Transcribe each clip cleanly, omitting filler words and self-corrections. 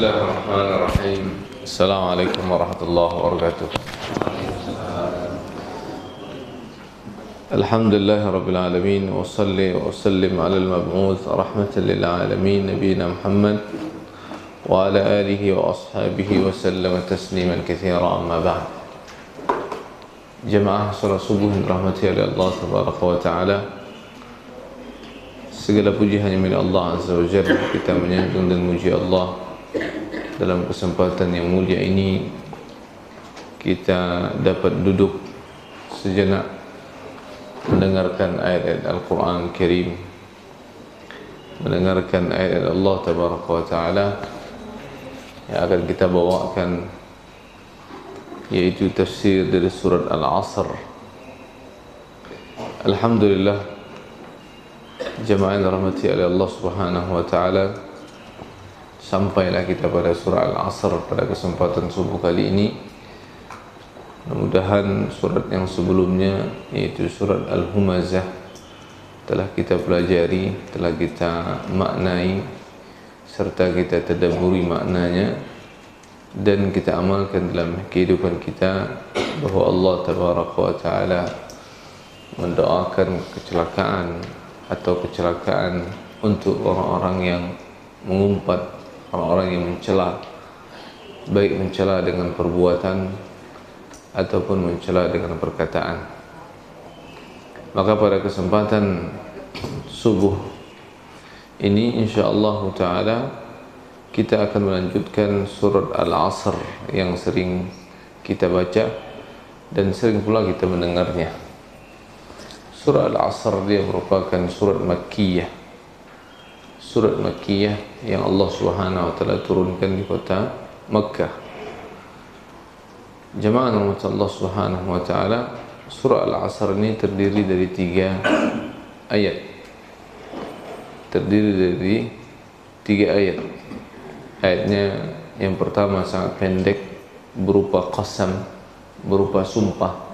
Bismillahirrahmanirrahim. Assalamualaikum warahmatullahi wabarakatuh. Alhamdulillahirabbil alamin wa shalli wa sallim ala al-mab'uts rahmatan lil alamin nabiyina Muhammad wa ala alihi wa ashabihi wa sallama tasliman katsiran amma ba'd. Jamaah salat subuh rahmati Allah tabaraka wa taala. Segala puji hanya milik Allah Azza wa Jalla. Kita menyanjung dan memuji Allah dalam kesempatan yang mulia ini. Kita dapat duduk sejenak mendengarkan ayat-ayat Al-Quran Karim, mendengarkan ayat-ayat Allah Tabaraka wa Ta'ala yang akan kita bawakan, yaitu tafsir dari surat Al-Asr. Alhamdulillah, jamaah yang dirahmati oleh Allah Subhanahu wa Ta'ala, sampailah kita pada surah Al-Asr pada kesempatan subuh kali ini. Mudah-mudahan surat yang sebelumnya, yaitu surat Al-Humazah, telah kita pelajari, telah kita maknai, serta kita tadabburi maknanya, dan kita amalkan dalam kehidupan kita, bahwa Allah Tabaraka wa Ta'ala mendoakan kecelakaan atau kecelakaan untuk orang-orang yang mengumpat, orang-orang yang mencela, baik mencela dengan perbuatan ataupun mencela dengan perkataan. Maka pada kesempatan subuh ini insyaallah ta'ala kita akan melanjutkan surat Al-Asr yang sering kita baca dan sering pula kita mendengarnya. Surah Al-Asr dia merupakan surat Makkiyah, surat Makkiyah yang Allah Subhanahu wa Ta'ala turunkan di kota Makkah. Jemaah rahmat Allah Subhanahu wa Ta'ala, surah Al-Asr ini terdiri dari 3 ayat. Terdiri dari 3 ayat. Ayatnya yang pertama sangat pendek, berupa qasam, berupa sumpah.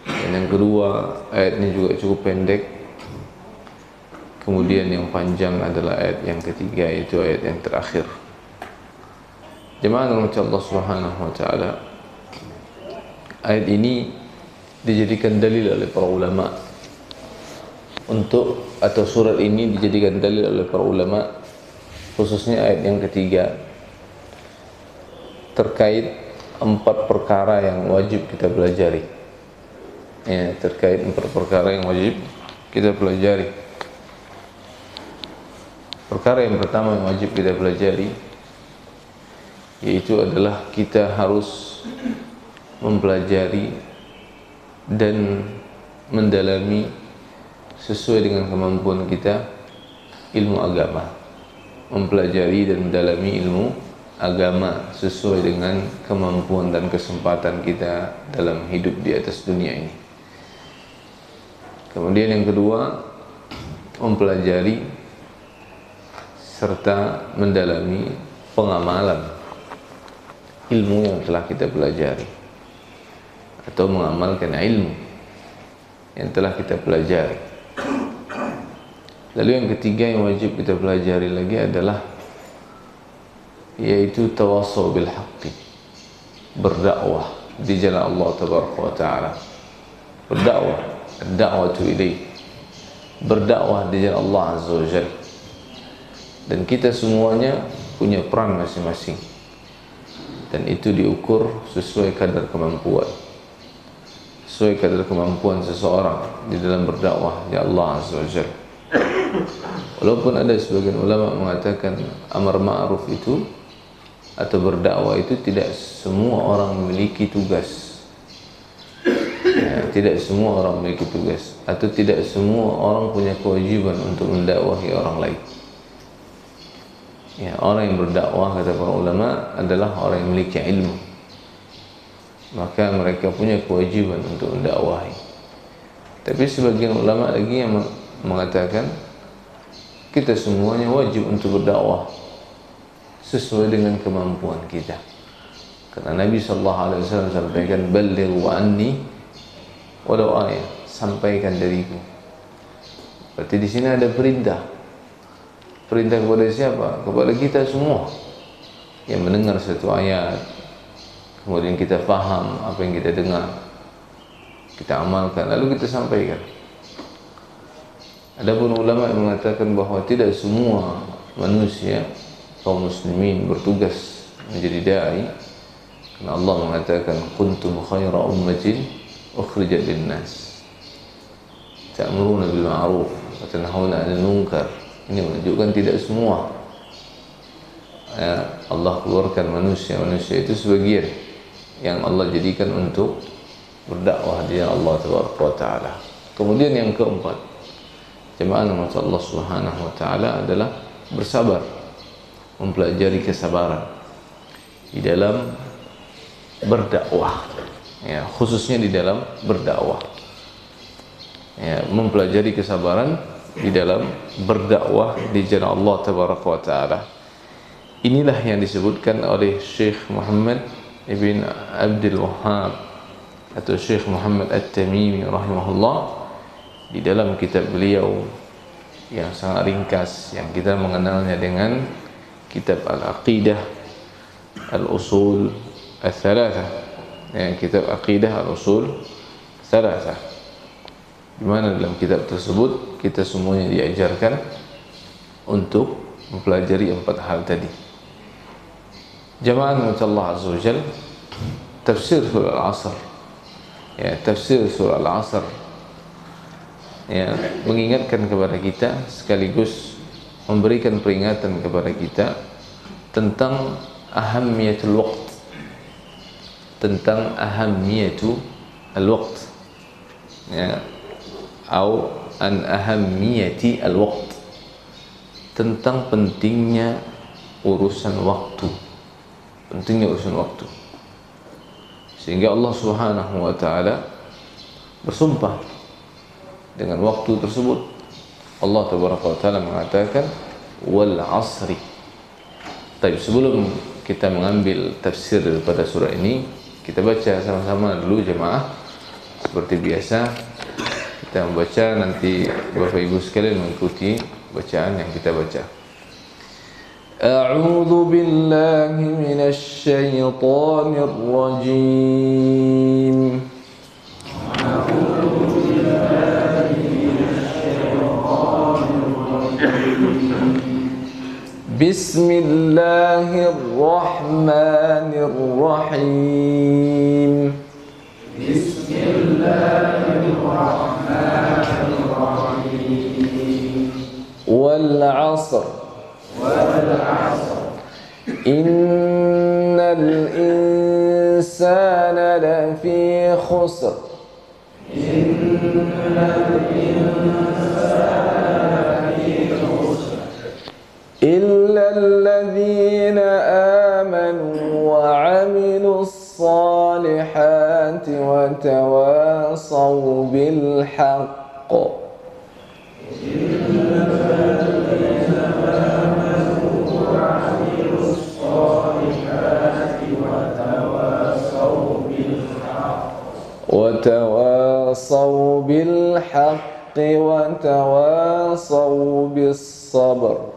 Dan yang kedua, ayatnya juga cukup pendek. Kemudian yang panjang adalah ayat yang ketiga, yaitu ayat yang terakhir. Jemaah rahmat Allah Subhanahu wa Ta'ala, ayat ini dijadikan dalil oleh para ulama untuk, atau surat ini dijadikan dalil oleh para ulama, khususnya ayat yang ketiga, terkait 4 perkara yang wajib kita pelajari. Ya, terkait 4 perkara yang wajib kita pelajari. Perkara yang pertama yang wajib kita pelajari, yaitu adalah kita harus mempelajari dan mendalami sesuai dengan kemampuan kita ilmu agama. Mempelajari dan mendalami ilmu agama sesuai dengan kemampuan dan kesempatan kita dalam hidup di atas dunia ini. Kemudian yang kedua, mempelajari serta mendalami pengamalan ilmu yang telah kita pelajari, atau mengamalkan ilmu yang telah kita pelajari. Lalu yang ketiga yang wajib kita pelajari lagi adalah, yaitu tawassaw bil haqqi, berdakwah di jalan Allah Tabaraka wa Ta'ala. Berdakwah, ad-da'watu ilaih, berdakwah di jalan Allah Azza wa Jalla. Dan kita semuanya punya peran masing-masing, dan itu diukur sesuai kadar kemampuan, sesuai kadar kemampuan seseorang di dalam berdakwah di Allah Azza wa Jalla. Walaupun ada sebagian ulama mengatakan amar ma'ruf itu atau berdakwah itu tidak semua orang memiliki tugas. Ya, tidak semua orang memiliki tugas, atau tidak semua orang punya kewajiban untuk mendakwahi orang lain. Ya, orang yang berdakwah, kata para ulama, adalah orang yang memiliki ilmu. Maka mereka punya kewajiban untuk mendakwahi. Tapi sebagian ulama lagi yang mengatakan kita semuanya wajib untuk berdakwah sesuai dengan kemampuan kita. Karena Nabi SAW sampaikan, balighu anni walau ayat, sampaikan dariku. Berarti di sini ada perintah. Perintah kepada siapa? Kepada kita semua. yang mendengar satu ayat, kemudian kita faham apa yang kita dengar, kita amalkan, lalu kita sampaikan. Adapun ulama yang mengatakan bahwa tidak semua manusia kaum muslimin bertugas menjadi dai, karena Allah mengatakan kuntum khaira ummatin ukhrijat lin-nas ta'muruna bil ma'ruf wa tanhauna 'anil munkar. Ini menunjukkan tidak semua Allah keluarkan manusia itu sebagian yang Allah jadikan untuk berdakwah di Allah Taala. Kemudian yang keempat, jemaah rahmat Allah Subhanahu wa taala adalah bersabar, mempelajari kesabaran di dalam berdakwah, ya, khususnya di dalam berdakwah, ya, mempelajari kesabaran di dalam berdakwah di jalan Allah Tabaraka wa taala. Inilah yang disebutkan oleh Syekh Muhammad ibn Abdul Wahhab atau Syekh Muhammad At-Tamimi rahimahullah di dalam kitab beliau yang sangat ringkas yang kita mengenalnya dengan kitab Al-Aqidah Al-Usul Al-Thalathah, ya, kitab Aqidah Al-Usul Al-Thalathah, di mana dalam kitab tersebut kita semuanya diajarkan untuk mempelajari 4 hal tadi. Jamaah Allah Azza wa Jalla, tafsir surah Al-Asr, ya, tafsir surah Al-Asr, ya, mengingatkan kepada kita sekaligus memberikan peringatan kepada kita tentang ahammiyatul waqt, tentang ahammiyatu al-waqt, ya, atau an ahammiyati al-waqt, tentang pentingnya urusan waktu, pentingnya urusan waktu. Sehingga Allah Subhanahu wa taala bersumpah dengan waktu tersebut. Allah Tabaraka wa taala mengatakan wal 'asri. Tapi sebelum kita mengambil tafsir daripada surah ini, kita baca sama-sama dulu jemaah. Seperti biasa kita membaca, nanti Bapak Ibu sekalian mengikuti bacaan yang kita baca. A'udzu billahi minasy syaithanir rajim. Bismillahirrahmanirrahim. Bismillahirrahmanirrahim. Wal 'asr. Wal 'asr. Innal insana lafi khusr. Innal insana lafi khusr. إلا الذين آمنوا وعملوا الصالحات وتواصوا بالحق. إلا الذين آمنوا وعملوا الصالحات وتواصوا بالحق. وتواصوا بالحق وتواصوا بالصبر.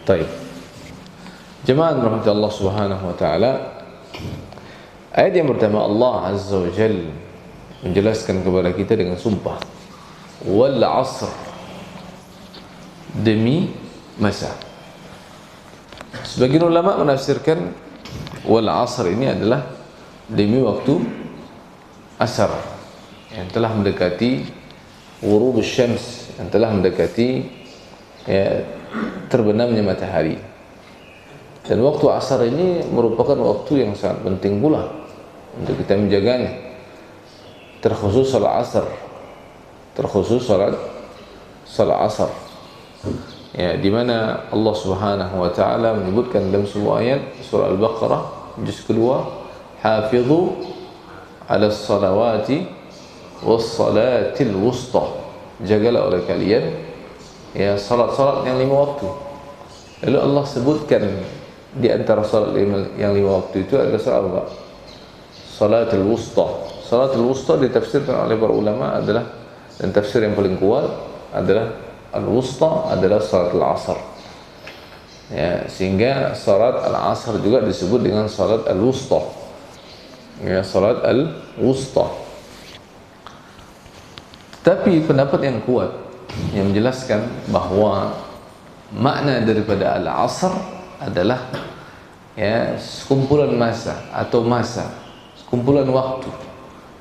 Baik. Jemaah rahmat Allah Subhanahu wa taala, ayat yang pertama Allah Azza wa Jalla menjelaskan kepada kita dengan sumpah, wal 'asr, demi masa. Sebagian ulama menafsirkan wal 'asr ini adalah demi waktu asar yang telah mendekati ghurub syams, yang telah mendekati, ya, terbenamnya matahari. Dan waktu asar ini merupakan waktu yang sangat penting pula untuk kita menjaganya, terkhusus salat asar, terkhusus salat asar, ya, di mana Allah Subhanahu wa taala menyebutkan dalam sebuah ayat surah Al-Baqarah juz kedua, hafidhu 'ala salawati was salatil wusta, jagalah oleh kalian, ya, salat-salat yang 5 waktu. Lalu Allah sebutkan di antara salat yang 5 waktu itu adalah salat apa? Salatul wusta. Salatul wusta ditafsirkan oleh para ulama adalah Dan tafsir yang paling kuat adalah al-wusta adalah salat al-asr. Ya, sehingga salat al-asr juga disebut dengan salat al-wusta. Ya, salat al-wusta. Tapi pendapat yang kuat yang menjelaskan bahwa makna daripada al-asr adalah ya sekumpulan masa atau sekumpulan waktu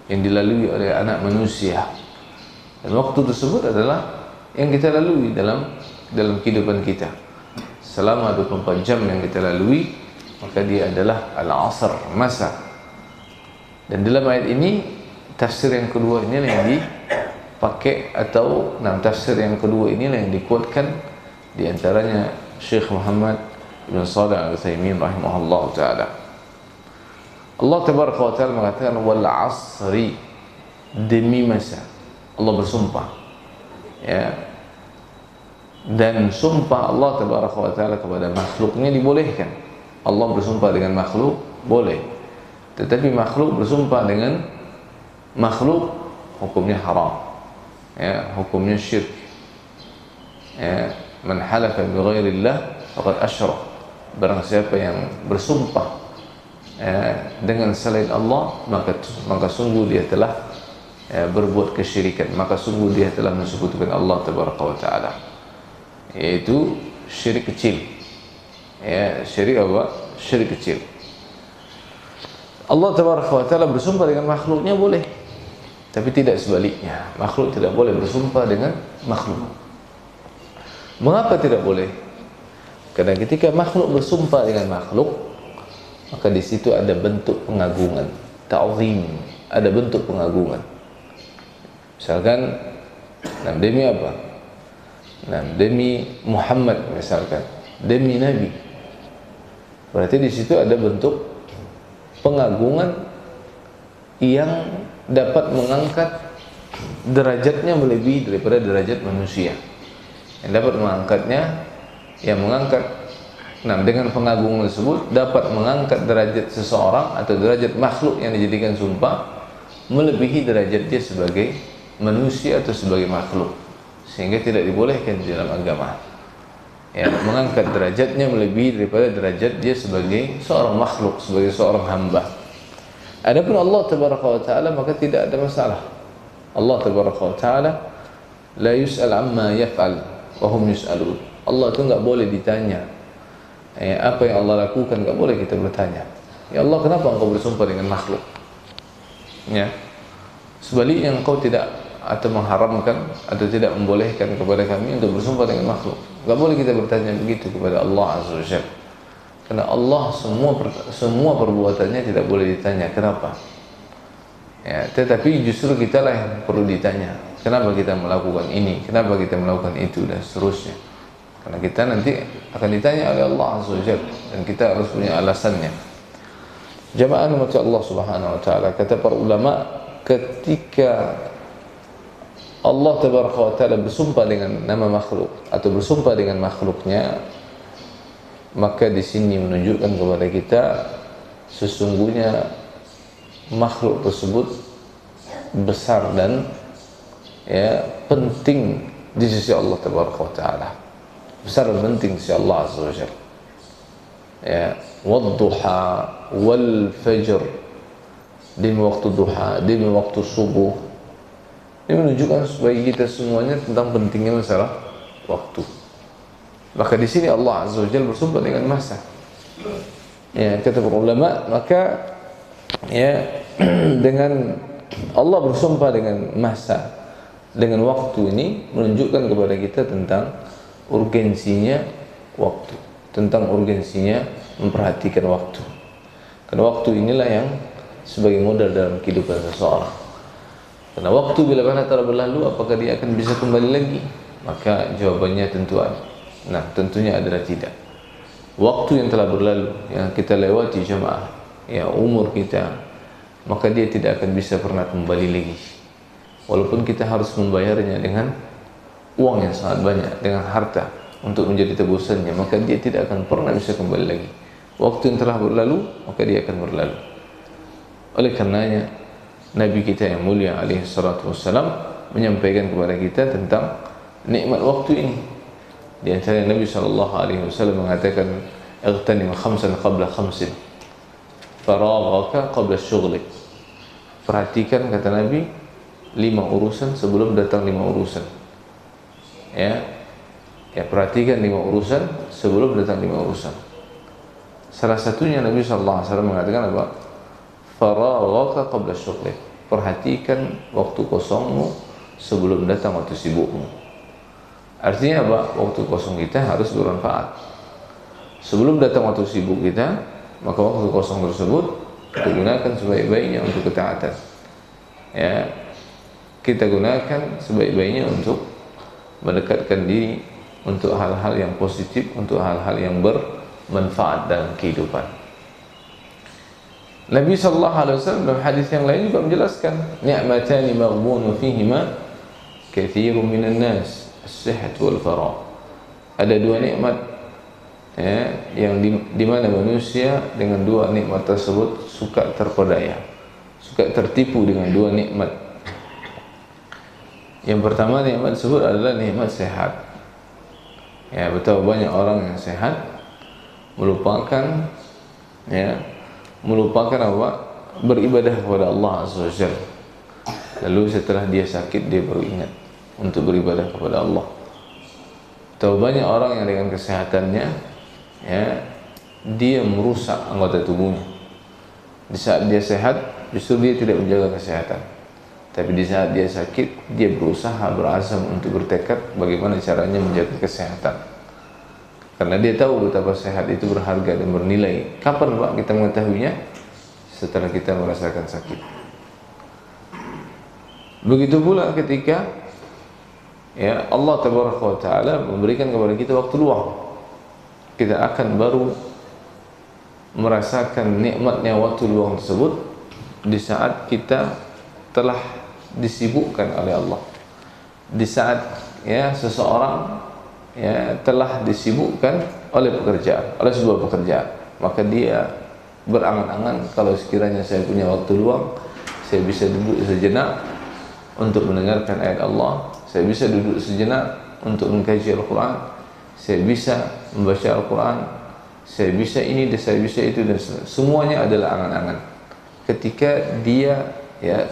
yang dilalui oleh anak manusia. Dan waktu tersebut adalah yang kita lalui dalam kehidupan kita. Selama 24 jam yang kita lalui, maka dia adalah al-asr, masa. Dan dalam ayat ini, tafsir yang kedua ini yang dipakai, atau tafsir yang kedua ini yang dikuatkan di antaranya Syekh Muhammad Ibn Shalih Al-Utsaimin rahimahullah ta'ala. Allah tabaraka wa ta'ala mengatakan wal asri, demi masa. Allah bersumpah, ya. Dan sumpah Allah tabaraka wa ta'ala kepada makhluknya dibolehkan. Allah bersumpah dengan makhluk boleh, tetapi makhluk bersumpah dengan makhluk hukumnya haram, ya, hukumnya syirik. Ya, man halafa bi ghairillah faqad asyrak. Barang siapa yang bersumpah dengan selain Allah, maka sungguh dia telah berbuat kesyirikan, maka sungguh dia telah mensekutukan Allah tabaraka wa taala, yaitu syirik kecil. Ya, syirik apa? Syirik kecil. Allah tabaraka wa taala bersumpah dengan makhluknya boleh, tapi tidak sebaliknya. Makhluk tidak boleh bersumpah dengan makhluk. Mengapa tidak boleh? Karena ketika makhluk bersumpah dengan makhluk, maka di situ ada bentuk pengagungan, ta'zim, ada bentuk pengagungan. Misalkan, demi apa? Demi Muhammad misalkan, demi Nabi. Berarti di situ ada bentuk pengagungan yang dapat mengangkat derajatnya melebihi daripada derajat manusia. Yang dapat mengangkatnya, yang mengangkat dengan pengagungan tersebut dapat mengangkat derajat seseorang atau derajat makhluk yang dijadikan sumpah melebihi derajat dia sebagai manusia atau sebagai makhluk, sehingga tidak dibolehkan di dalam agama. Ya, mengangkat derajatnya melebihi daripada derajat dia sebagai seorang makhluk, sebagai seorang hamba. Adapun Allah tabaraka wa taala maka tidak ada masalah. Allah tabaraka wa taala la yus'al amma yaf'al wa hum yus'alun. Allah itu enggak boleh ditanya. Apa yang Allah lakukan enggak boleh kita bertanya. Ya Allah, kenapa engkau bersumpah dengan makhluk? Ya. Sebaliknya engkau tidak atau mengharamkan atau tidak membolehkan kepada kami untuk bersumpah dengan makhluk. Enggak boleh kita bertanya begitu kepada Allah azza wa jalla. Karena Allah semua perbuatannya tidak boleh ditanya kenapa. Ya, tetapi justru kita lah yang perlu ditanya. Kenapa kita melakukan ini? Kenapa kita melakukan itu dan seterusnya? Karena kita nanti akan ditanya oleh Allah azza wa jalla dan kita harus punya alasannya. Jamaah umat Allah Subhanahu wa taala, kata para ulama, ketika Allah tabaraka wa taala bersumpah dengan nama makhluk atau bersumpah dengan makhluknya, maka di sini menunjukkan kepada kita sesungguhnya makhluk tersebut besar dan penting di sisi Allah tabaraka wa taala. Besar dan penting di sisi Allah azza wa jalla. Ya, wadduha wal fajr, demi waktu duha, demi waktu subuh. Ini menunjukkan bagi kita semuanya tentang pentingnya masalah waktu. Maka di sini Allah azza wa jalla bersumpah dengan masa. Ya, kata para ulama, maka ya dengan Allah bersumpah dengan masa, dengan waktu ini menunjukkan kepada kita tentang urgensinya waktu, tentang urgensinya memperhatikan waktu. Karena waktu inilah yang sebagai modal dalam kehidupan seseorang. Karena waktu bila mana telah berlalu, apakah dia akan bisa kembali lagi? Maka jawabannya tentunya adalah tidak. Waktu yang telah berlalu, yang kita lewati jemaah, ya umur kita, maka dia tidak akan bisa pernah kembali lagi. Walaupun kita harus membayarnya dengan uang yang sangat banyak, dengan harta untuk menjadi tebusannya, maka dia tidak akan pernah bisa kembali lagi. Waktu yang telah berlalu, maka dia akan berlalu. Oleh karenanya Nabi kita yang mulia alaihi salatu wassalam menyampaikan kepada kita tentang nikmat waktu ini. Di antara Nabi SAW mengatakan, "Ightanim khamsan qabla khamsin, faraghaka qabla syughlik." Perhatikan, kata Nabi, 5 urusan sebelum datang 5 urusan. Ya, perhatikan 5 urusan sebelum datang 5 urusan. Salah satunya Nabi SAW mengatakan apa? Faraghaka qabla syughlik. Perhatikan waktu kosongmu sebelum datang waktu sibukmu. Artinya apa? Waktu kosong kita harus bermanfaat. Sebelum datang waktu sibuk kita, maka waktu kosong tersebut kita gunakan sebaik-baiknya untuk ketaatan. Ya, kita gunakan sebaik-baiknya untuk mendekatkan diri untuk hal-hal yang positif, untuk hal-hal yang bermanfaat dalam kehidupan. Nabi SAW dalam hadis yang lain juga menjelaskan, ni'matani maghbunun fihima katsirun minan nas, as-sihhat wal faragh. Ada 2 nikmat, ya, yang di mana manusia dengan 2 nikmat tersebut suka terpedaya, suka tertipu dengan 2 nikmat. Yang pertama nikmat tersebut adalah nikmat sehat. Ya, betapa banyak orang yang sehat melupakan apa? Beribadah kepada Allah Azza wa Jalla. Lalu setelah dia sakit, dia baru ingat untuk beribadah kepada Allah. Betapa banyak orang yang dengan kesehatannya, ya, dia merusak anggota tubuhnya. Di saat dia sehat, justru dia tidak menjaga kesehatan. Tapi di saat dia sakit, dia berusaha, berazam untuk bertekad bagaimana caranya menjaga kesehatan. Karena dia tahu betapa sehat itu berharga dan bernilai. Kapan Pak kita mengetahuinya? Setelah kita merasakan sakit. Begitu pula ketika, ya, Allah Tabaraka wa Ta'ala memberikan kepada kita waktu luang, kita akan baru merasakan nikmatnya waktu luang tersebut di saat kita telah disibukkan oleh Allah. Di saat, ya, seseorang, ya, telah disibukkan oleh pekerjaan, oleh sebuah pekerjaan, maka dia berangan-angan, kalau sekiranya saya punya waktu luang, saya bisa duduk sejenak untuk mendengarkan ayat Allah, saya bisa duduk sejenak untuk mengkaji Al-Quran, saya bisa membaca Al-Quran, saya bisa ini dan saya bisa itu, dan semuanya adalah angan-angan. Ketika dia, ya,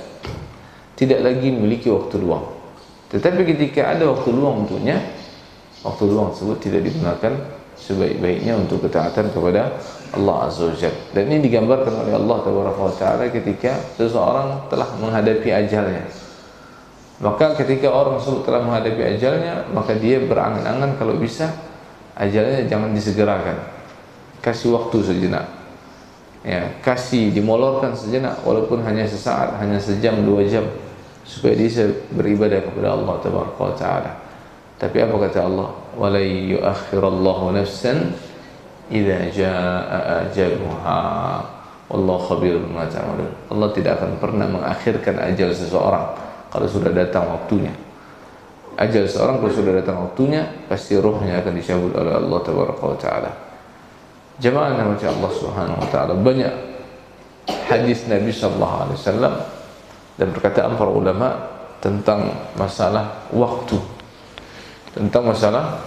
tidak lagi memiliki waktu luang. Tetapi ketika ada waktu luang untuknya, waktu luang tersebut tidak digunakan sebaik-baiknya untuk ketaatan kepada Allah Azza wa Jalla. Dan ini digambarkan oleh Allah Taala ketika seseorang telah menghadapi ajalnya. Maka ketika orang tersebut telah menghadapi ajalnya, maka dia berangan-angan kalau bisa ajalnya jangan disegerakan. Kasih waktu sejenak. Ya, kasih dimolorkan sejenak walaupun hanya sesaat, hanya sejam, 2 jam, supaya dia bisa beribadah kepada Allah Taala. Tapi apa kata Allah? وَلَن يُؤَخِّرَ اللَّهُ نَفْسًا إِذَا جَاءَ أَجَلُهَا وَاللَّهُ خَبِيرٌ بِمَا تَعْمَلُونَ. Allah tidak akan pernah mengakhirkan ajal seseorang kalau sudah datang waktunya. Ajal seseorang kalau sudah datang waktunya, pasti rohnya akan dicabut oleh Allah Taala. Jemaah yang dirahmati Allah Subhanahu wa Ta'ala, banyak hadis Nabi sallallahu alaihi wasallam dan perkataan para ulama tentang masalah waktu, tentang masalah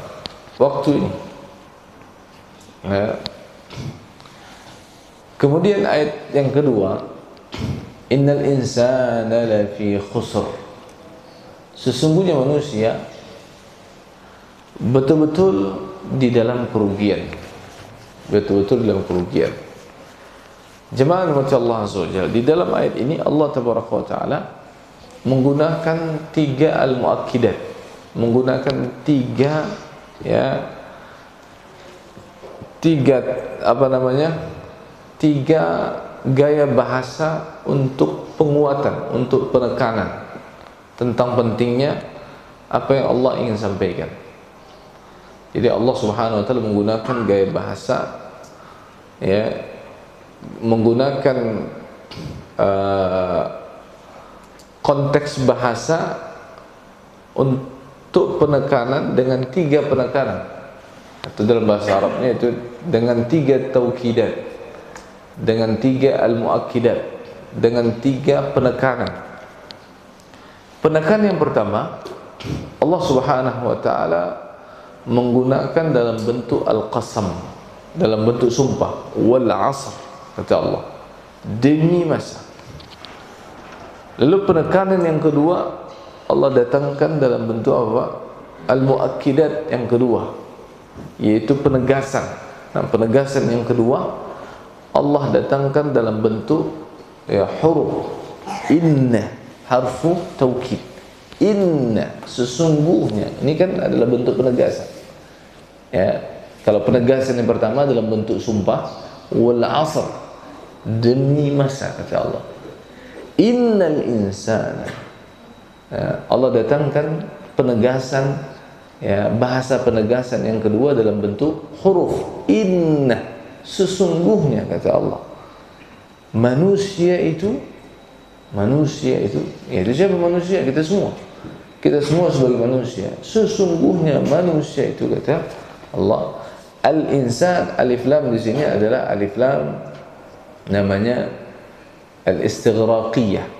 waktu ini. Ya. Kemudian ayat yang kedua, innal insana lafi khusr. Sesungguhnya manusia betul-betul di dalam kerugian. Betul-betul dalam kerugian. Jemaah rahmat Allah Azza wa Jalla, di dalam ayat ini Allah Tabaraka wa Ta'ala menggunakan 3 al-muakkidat, menggunakan 3 gaya bahasa untuk penguatan, untuk penekanan tentang pentingnya apa yang Allah ingin sampaikan. Jadi Allah Subhanahu wa Ta'ala menggunakan gaya bahasa, ya, menggunakan konteks bahasa untuk penekanan dengan 3 penekanan. Atau dalam bahasa Arabnya itu dengan 3 taukidat, dengan 3 al-muakkidat, dengan 3 penekanan. Penekanan yang pertama, Allah Subhanahu wa taala menggunakan dalam bentuk al-qasam, dalam bentuk sumpah, wal 'asr, kata Allah, demi masa. Lalu penekanan yang kedua Allah datangkan dalam bentuk apa? Al-muakkidat yang kedua, yaitu penegasan. Nah, penegasan yang kedua Allah datangkan dalam bentuk huruf inna, harfu taukid. Inna, sesungguhnya. Ini kan adalah bentuk penegasan. Ya, kalau penegasan yang pertama dalam bentuk sumpah, wal 'asr, demi masa, kata Allah. Innal insana. Ya, Allah datangkan penegasan, ya, bahasa penegasan yang kedua dalam bentuk huruf inna, sesungguhnya, kata Allah. Manusia itu yaitu siapa manusia? Kita semua sebagai manusia. Sesungguhnya manusia itu, kata Allah. Al-insan, alif lam di sini adalah alif lam namanya al-istighraqiyah.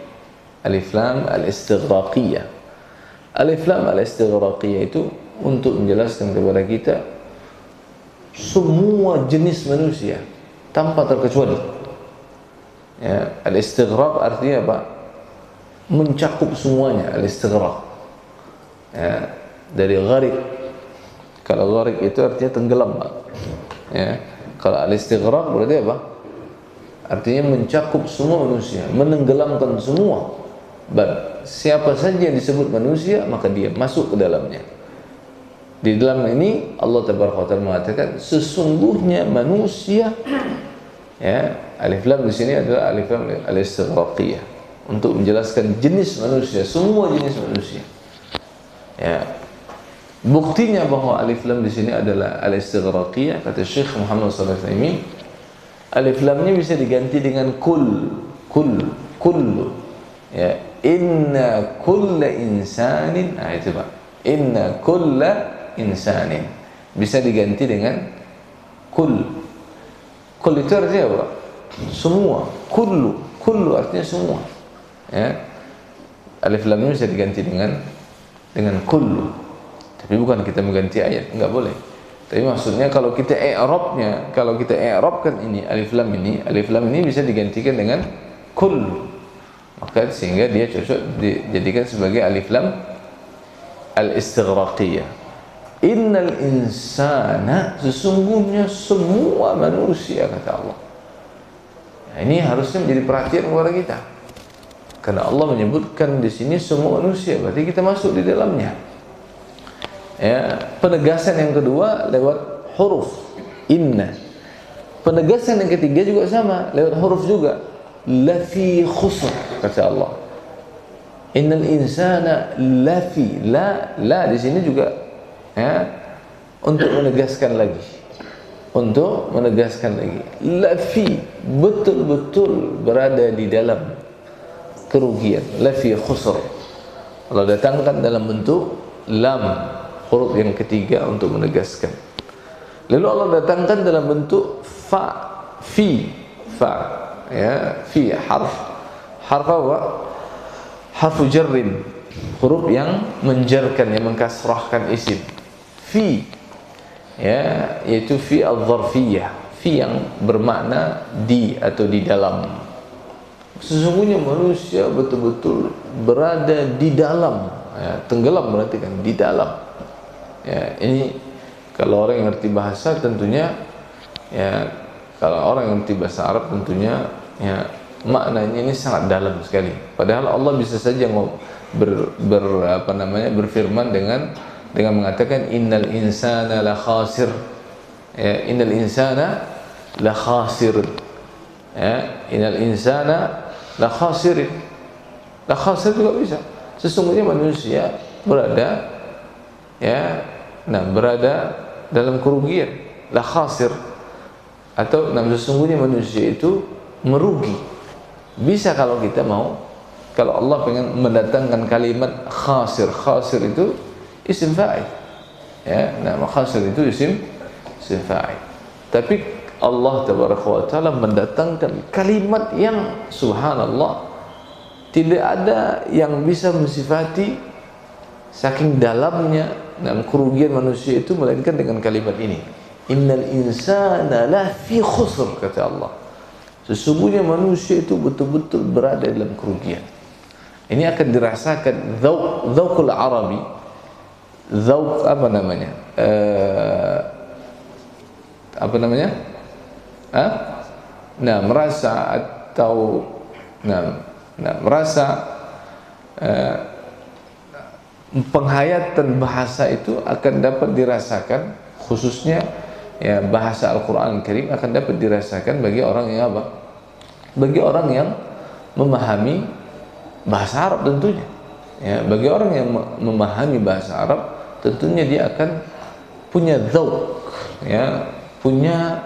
Alif lam al-istighraqiyah. Alif lam al-istighraqiyah itu untuk menjelaskan kepada kita semua jenis manusia tanpa terkecuali. Ya, al-istighraq artinya apa? Mencakup semuanya, al-istighraq. Ya, dari gharik. Kalau gharik itu artinya tenggelam, Pak. Ya, kalau al-istighraq berarti apa? Artinya mencakup semua manusia, menenggelamkan semua. Siapa saja yang disebut manusia, maka dia masuk ke dalamnya. Di dalam ini Allah Tabaraka wa Ta'ala mengatakan sesungguhnya manusia, ya, alif lam di sini adalah alif lam al-istighraqiyah untuk menjelaskan jenis manusia, semua jenis manusia. Ya. Buktinya bahwa alif lam di sini adalah al-istighraqiyah, kata Syekh Muhammad sallallahu alaihi wasallam, alif lamnya bisa diganti dengan kullu. Ya, inna kulla insanin, nah itu Pak. Inna kulla insanin bisa diganti dengan kul. Kul itu artinya apa? Semua. Kullu artinya semua. Ya. Alif lamnya bisa diganti dengan kullu. Tapi bukan kita mengganti ayat, enggak boleh. Tapi maksudnya kalau kita i'rabkan ini alif lam ini bisa digantikan dengan kullu. Maka sehingga dia cocok dijadikan sebagai alif lam al-istighraqiyah. Innal insana, sesungguhnya semua manusia, kata Allah. Nah, ini harusnya menjadi perhatian kepada kita. Karena Allah menyebutkan di sini semua manusia, berarti kita masuk di dalamnya. Ya, penegasan yang kedua lewat huruf inna. Penegasan yang ketiga juga sama, lewat huruf juga. Lafi khusr, kata Allah. Innal insana lafi, la di sini juga, ya, untuk menegaskan lagi. Lafi, betul-betul berada di dalam kerugian. Lafi khusr. Allah datangkan dalam bentuk lam, huruf yang ketiga untuk menegaskan. Lalu Allah datangkan dalam bentuk fi, ya, fi harf apa? Harfu jarrin, huruf yang menjarkan, yang mengkasrahkan isim. Fi, ya, yaitu fi al-zarfiyah, fi yang bermakna di atau di dalam. Sesungguhnya manusia betul-betul berada di dalam, ya, tenggelam berarti kan di dalam. Ya, ini kalau orang yang ngerti bahasa tentunya, ya, kalau orang yang ngerti bahasa Arab tentunya, ya, maknanya ini sangat dalam sekali. Padahal Allah bisa saja berfirman dengan mengatakan innal insana la khasir. Ya, innal insana la khasir. Ya, innal insana la khasirin. La khasir juga bisa. Sesungguhnya manusia berada, ya, berada dalam kerugian. La khasir, atau sesungguhnya manusia itu merugi. Bisa kalau kita mau, kalau Allah pengen mendatangkan kalimat khasir itu isim fa'il. Ya, nama khasir itu isim fa'il. Tapi Allah Tabaraka wa Ta'ala mendatangkan kalimat yang subhanallah tidak ada yang bisa mensifati saking dalamnya dan kerugian manusia itu melainkan dengan kalimat ini, innal insana lafi khusr, kata Allah, sesungguhnya manusia itu betul-betul berada dalam kerugian. Ini akan dirasakan dzauqul arabi, dzauq apa namanya, merasa atau merasa penghayatan bahasa itu akan dapat dirasakan, khususnya ya bahasa Al-Quran Karim akan dapat dirasakan bagi orang yang apa? Bagi orang yang memahami bahasa Arab tentunya. Ya, bagi orang yang memahami bahasa Arab tentunya dia akan punya dzauq, ya, punya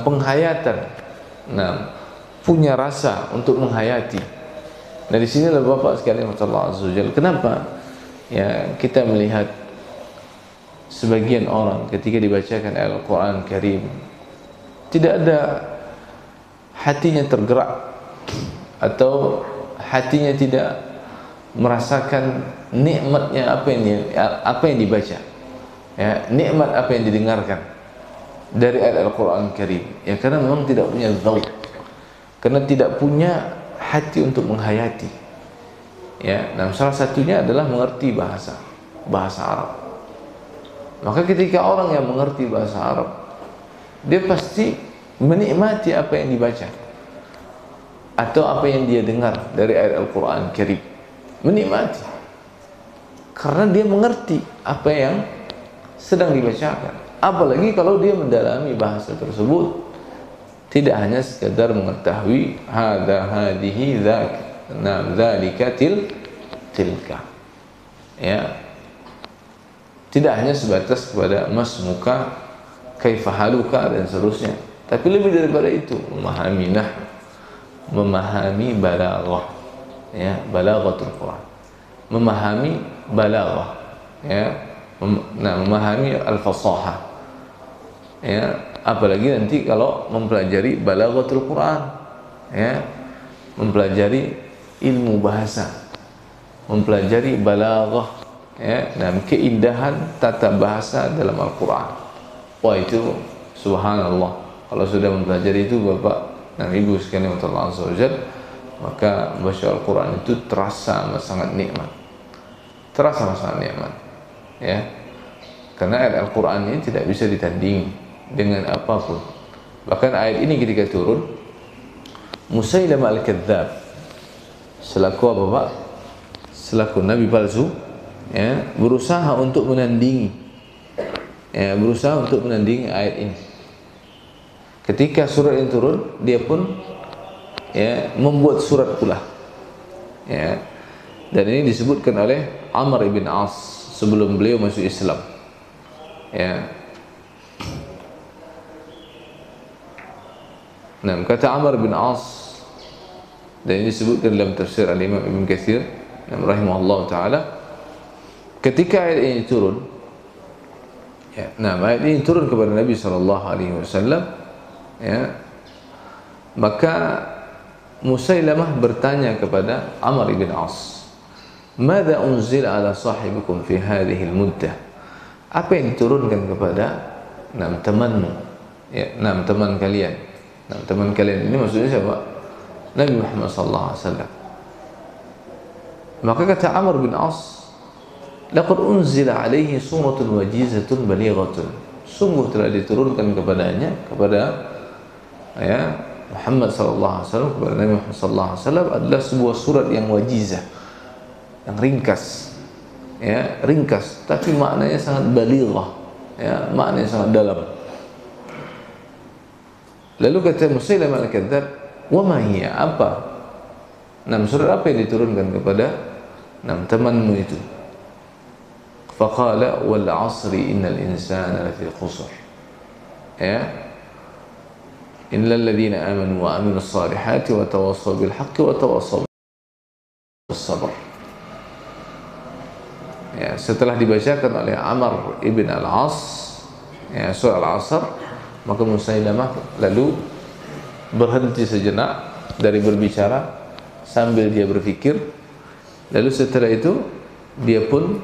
penghayatan, punya rasa untuk menghayati. Nah, di sinilah Bapak sekalian Allah Azza wa Jalla, kenapa ya kita melihat sebagian orang ketika dibacakan Al-Quran Karim tidak ada hatinya tergerak atau hatinya tidak merasakan nikmatnya apa yang dibaca, ya, nikmat apa yang didengarkan dari ayat Al-Quran Karim, ya, karena memang tidak punya dzauq, karena tidak punya hati untuk menghayati, ya. Nah, salah satunya adalah mengerti bahasa Arab. Maka ketika orang yang mengerti bahasa Arab, dia pasti menikmati apa yang dibaca atau apa yang dia dengar dari ayat Al-Quran Karim, menikmati karena dia mengerti apa yang sedang dibacakan. Apalagi kalau dia mendalami bahasa tersebut, tidak hanya sekadar mengetahui hadihi dzalika tilka, ya, tidak hanya sebatas kepada masmuka, kaifahaluka dan seterusnya, tapi lebih daripada itu memahami nahwu, memahami balaghah, ya, balaghatul Quran, memahami balaghah, ya, memahami al-fasahah, ya, apalagi nanti kalau mempelajari balaghatul Quran, ya, mempelajari ilmu bahasa, mempelajari balaghah, ya, dan keindahan tata bahasa dalam Al-Quran. Wah, itu subhanallah, kalau sudah mempelajari itu Bapak dan Ibu sekalian Allah Azza wa Jalla, maka baca Al-Quran itu terasa sangat nikmat, ya, karena ayat Al-Quran ini tidak bisa ditandingi dengan apapun. Bahkan ayat ini ketika turun, Musailamah al-Kadzdzab selaku apa Pak? Selaku nabi palsu, ya, berusaha untuk menandingi, ya, berusaha untuk menandingi ayat ini. Ketika surat ini turun, dia pun, ya, membuat surat pula, ya, dan ini disebutkan oleh Amr ibn As sebelum beliau masuk Islam, ya. Nah, kata Amr bin As, dan ini disebutkan dalam tafsir Al-Imam Ibn Katsir rahimahullah ta'ala, ketika ayat ini turun, ya, nah, ayat ini turun kepada Nabi SAW, ya, maka Musailamah bertanya kepada Amr bin As, "Madza unzila ala sahibikum fi hadhihi al-muddah?" Apa yang diturunkan kepada temanmu, ya, teman kalian. Nah, teman kalian ini maksudnya siapa? Nabi Muhammad sallallahu alaihi wasallam. Maka kata Amr bin As, "Laqad unzila alaihi suratun wajizatun balighatun." Sungguh telah diturunkan kepadanya, kepada, ya, Muhammad sallallahu alaihi wasallam, kepada Nabi Muhammad sallallahu alaihi wasallam adalah sebuah surat yang wajizah, yang ringkas, ya, ringkas, tapi maknanya sangat balighah, ya, maknanya sangat dalam. Lalu kata Musailamah al-Kadzdzab, "Wa ma hiya?" Apa? Surat apa yang diturunkan kepada temanmu itu? Faqala, "Wal 'asri innal insana lafi khusr." Ya. Innal ladzina amanu wa 'amilus salihati wa tawassaw bil haqqi wa tawassaw bis sabr. Ya, setelah dibacakan oleh Amr ibn al-As, ya, surah Al-Asr, maka Musailamah lalu berhenti sejenak dari berbicara sambil dia berfikir. Lalu setelah itu dia pun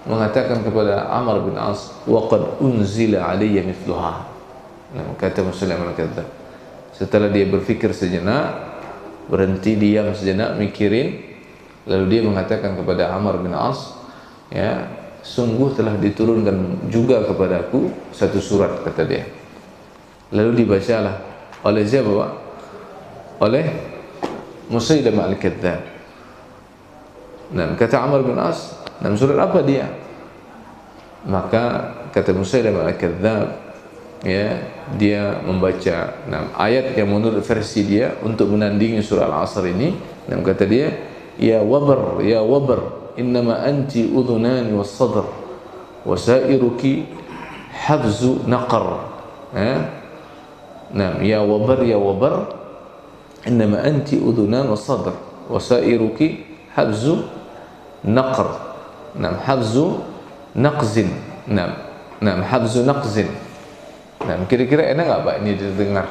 mengatakan kepada Amr bin As, wa qad unzila alayya mithluha. Nah, kata Musailamah al-Kadzdzab. Setelah dia berfikir sejenak, berhenti diam sejenak mikirin, lalu dia mengatakan kepada Amr bin As, ya, sungguh telah diturunkan juga kepadaku satu surat, kata dia. Lalu dibacalah oleh siapa, Pak? Oleh Musailamah al-Kadzdzab. Nah, kata Amr bin As, nah, surat apa dia? Maka kata Musailamah al-Kadzdzab, ya, dia membaca ayat yang menurut versi dia untuk menandingi surah Al-Asr ini. Dan kata dia, ya wabar, innama anti udhunani was-sadr wasairuki hafzu naqar. Ya wabar, innama anti udhunan was-sadr wasairuki hafzu naqr. Hafzu naqzin. Hafzu naqzin. Kira-kira enak nggak, Pak, ini didengar?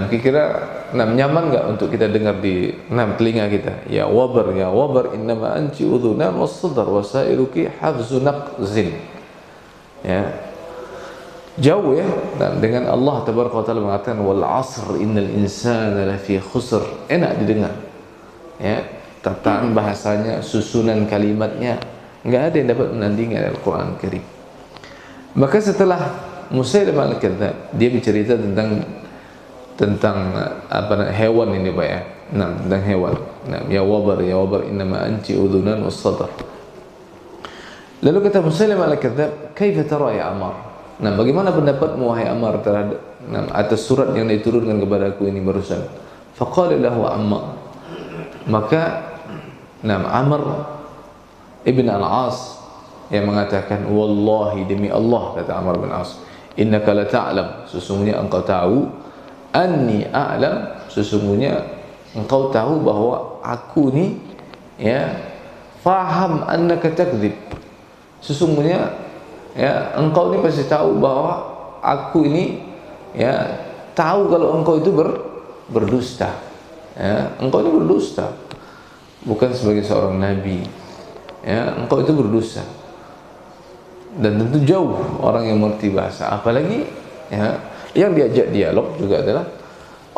Kira-kira nyaman nggak untuk kita dengar di telinga kita? Ya wabar, innama anti udhunan was-sadr wasairuki hafzu naqzin. Ya, jauh ya. Dengan Allah tabaraka wa taala mengatakan wal 'asr innal insana lafi khusr. Enak didengar. Ya, tataan bahasanya, susunan kalimatnya, nggak ada yang dapat menandingi Al-Quran Karim. Maka setelah Musailamah al-Kadzdzab, dia bercerita tentang hewan ini, Pak, ya. Tentang hewan. Ya wabar, innama anti udhunan was-sadr. Lalu kata Musailamah al-Kadzdzab, kaifa tara ya Ammar? Bagaimana pendapatmu wahai Ammar terhadap atas surat yang diturunkan kepadaku ini barusan? Faqala lahu Ammar. Maka Amr ibn al-As yang mengatakan, wallahi, demi Allah, kata Amr bin As, innaka la ta'lam, sesungguhnya engkau tahu, anni a'lam, sesungguhnya engkau tahu bahwa aku ni, ya, faham annaka takdzib, sesungguhnya, ya, engkau ni pasti tahu bahwa aku ini, ya, tahu kalau engkau itu berdusta. Ya, engkau itu berdusta, bukan sebagai seorang nabi. Ya, engkau itu berdusta. Dan tentu jauh orang yang mengerti bahasa, apalagi, ya, yang diajak dialog juga adalah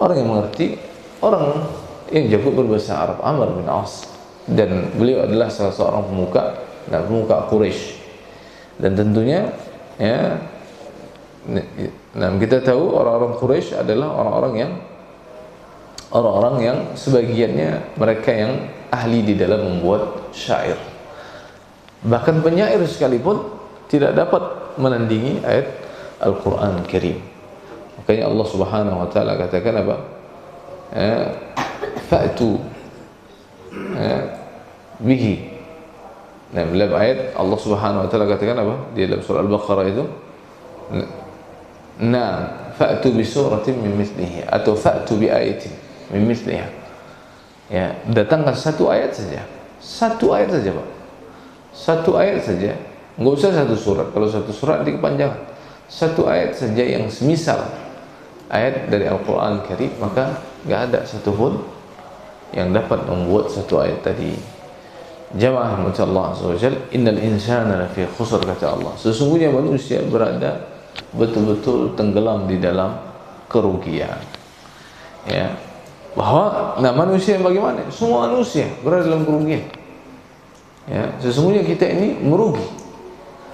orang yang mengerti, orang yang jago berbahasa Arab, Amr bin As. Dan beliau adalah salah seorang pemuka Quraisy. Dan tentunya, ya, kita tahu orang-orang Quraisy adalah orang-orang yang sebagiannya mereka yang ahli di dalam membuat syair. Bahkan penyair sekalipun tidak dapat menandingi ayat Al-Quran Karim. Makanya Allah Subhanahu wa taala katakan apa? Fa'tu bihi. Dalam ayat Allah Subhanahu wa taala katakan apa? Di dalam surah Al-Baqarah itu, fa'tu bi suratin min mithlihi atau fa'tu bi ayatin min mithliha. Ya, datangkan satu ayat saja. Satu ayat saja, Pak. Satu ayat saja. Enggak usah satu surat. Kalau satu surat nanti kepanjangan. Satu ayat saja yang semisal ayat dari Al-Quran Karim, maka enggak ada satupun yang dapat membuat satu ayat tadi. Jamaah rahmatullah Allah azza wajalla, innal insana lafi khusr, kata Allah, sesungguhnya manusia berada betul-betul tenggelam di dalam kerugian. Ya, bahwa manusia yang bagaimana? Semua manusia berada dalam kerugian. Ya, sesungguhnya kita ini merugi.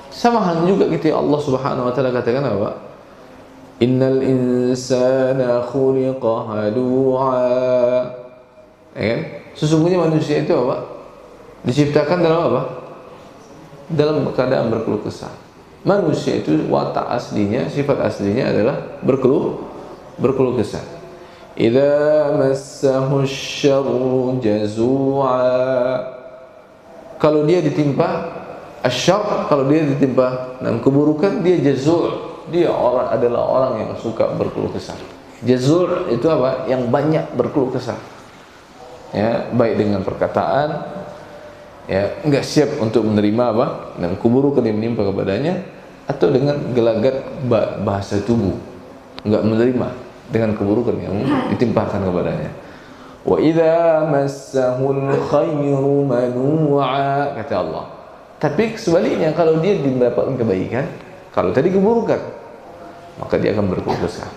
Sama hal juga kita, Allah Subhanahu wa taala katakan apa? Innal insana khuliqa halu'a. Ya, sesungguhnya manusia itu apa? Diciptakan dalam apa? Dalam keadaan berkeluh kesah. Manusia itu watak aslinya, sifat aslinya adalah berkeluh kesah. Idza massahu syarru jazua. Kalau dia ditimpa asyar, kalau dia ditimpa keburukan, dia jazur. Dia adalah orang yang suka berkeluh kesah. Jazur itu apa? Yang banyak berkeluh kesah. Ya, baik dengan perkataan, ya, enggak siap untuk menerima apa? Dan keburukan yang menimpa kepadanya, atau dengan gelagat bahasa tubuh, enggak menerima dengan keburukan yang ditimpakan kepadanya. Wa idza massahul khairu manu'a, kata Allah. Tapi sebaliknya, kalau dia mendapatkan kebaikan, kalau tadi keburukan, maka dia akan berkeluh kesah.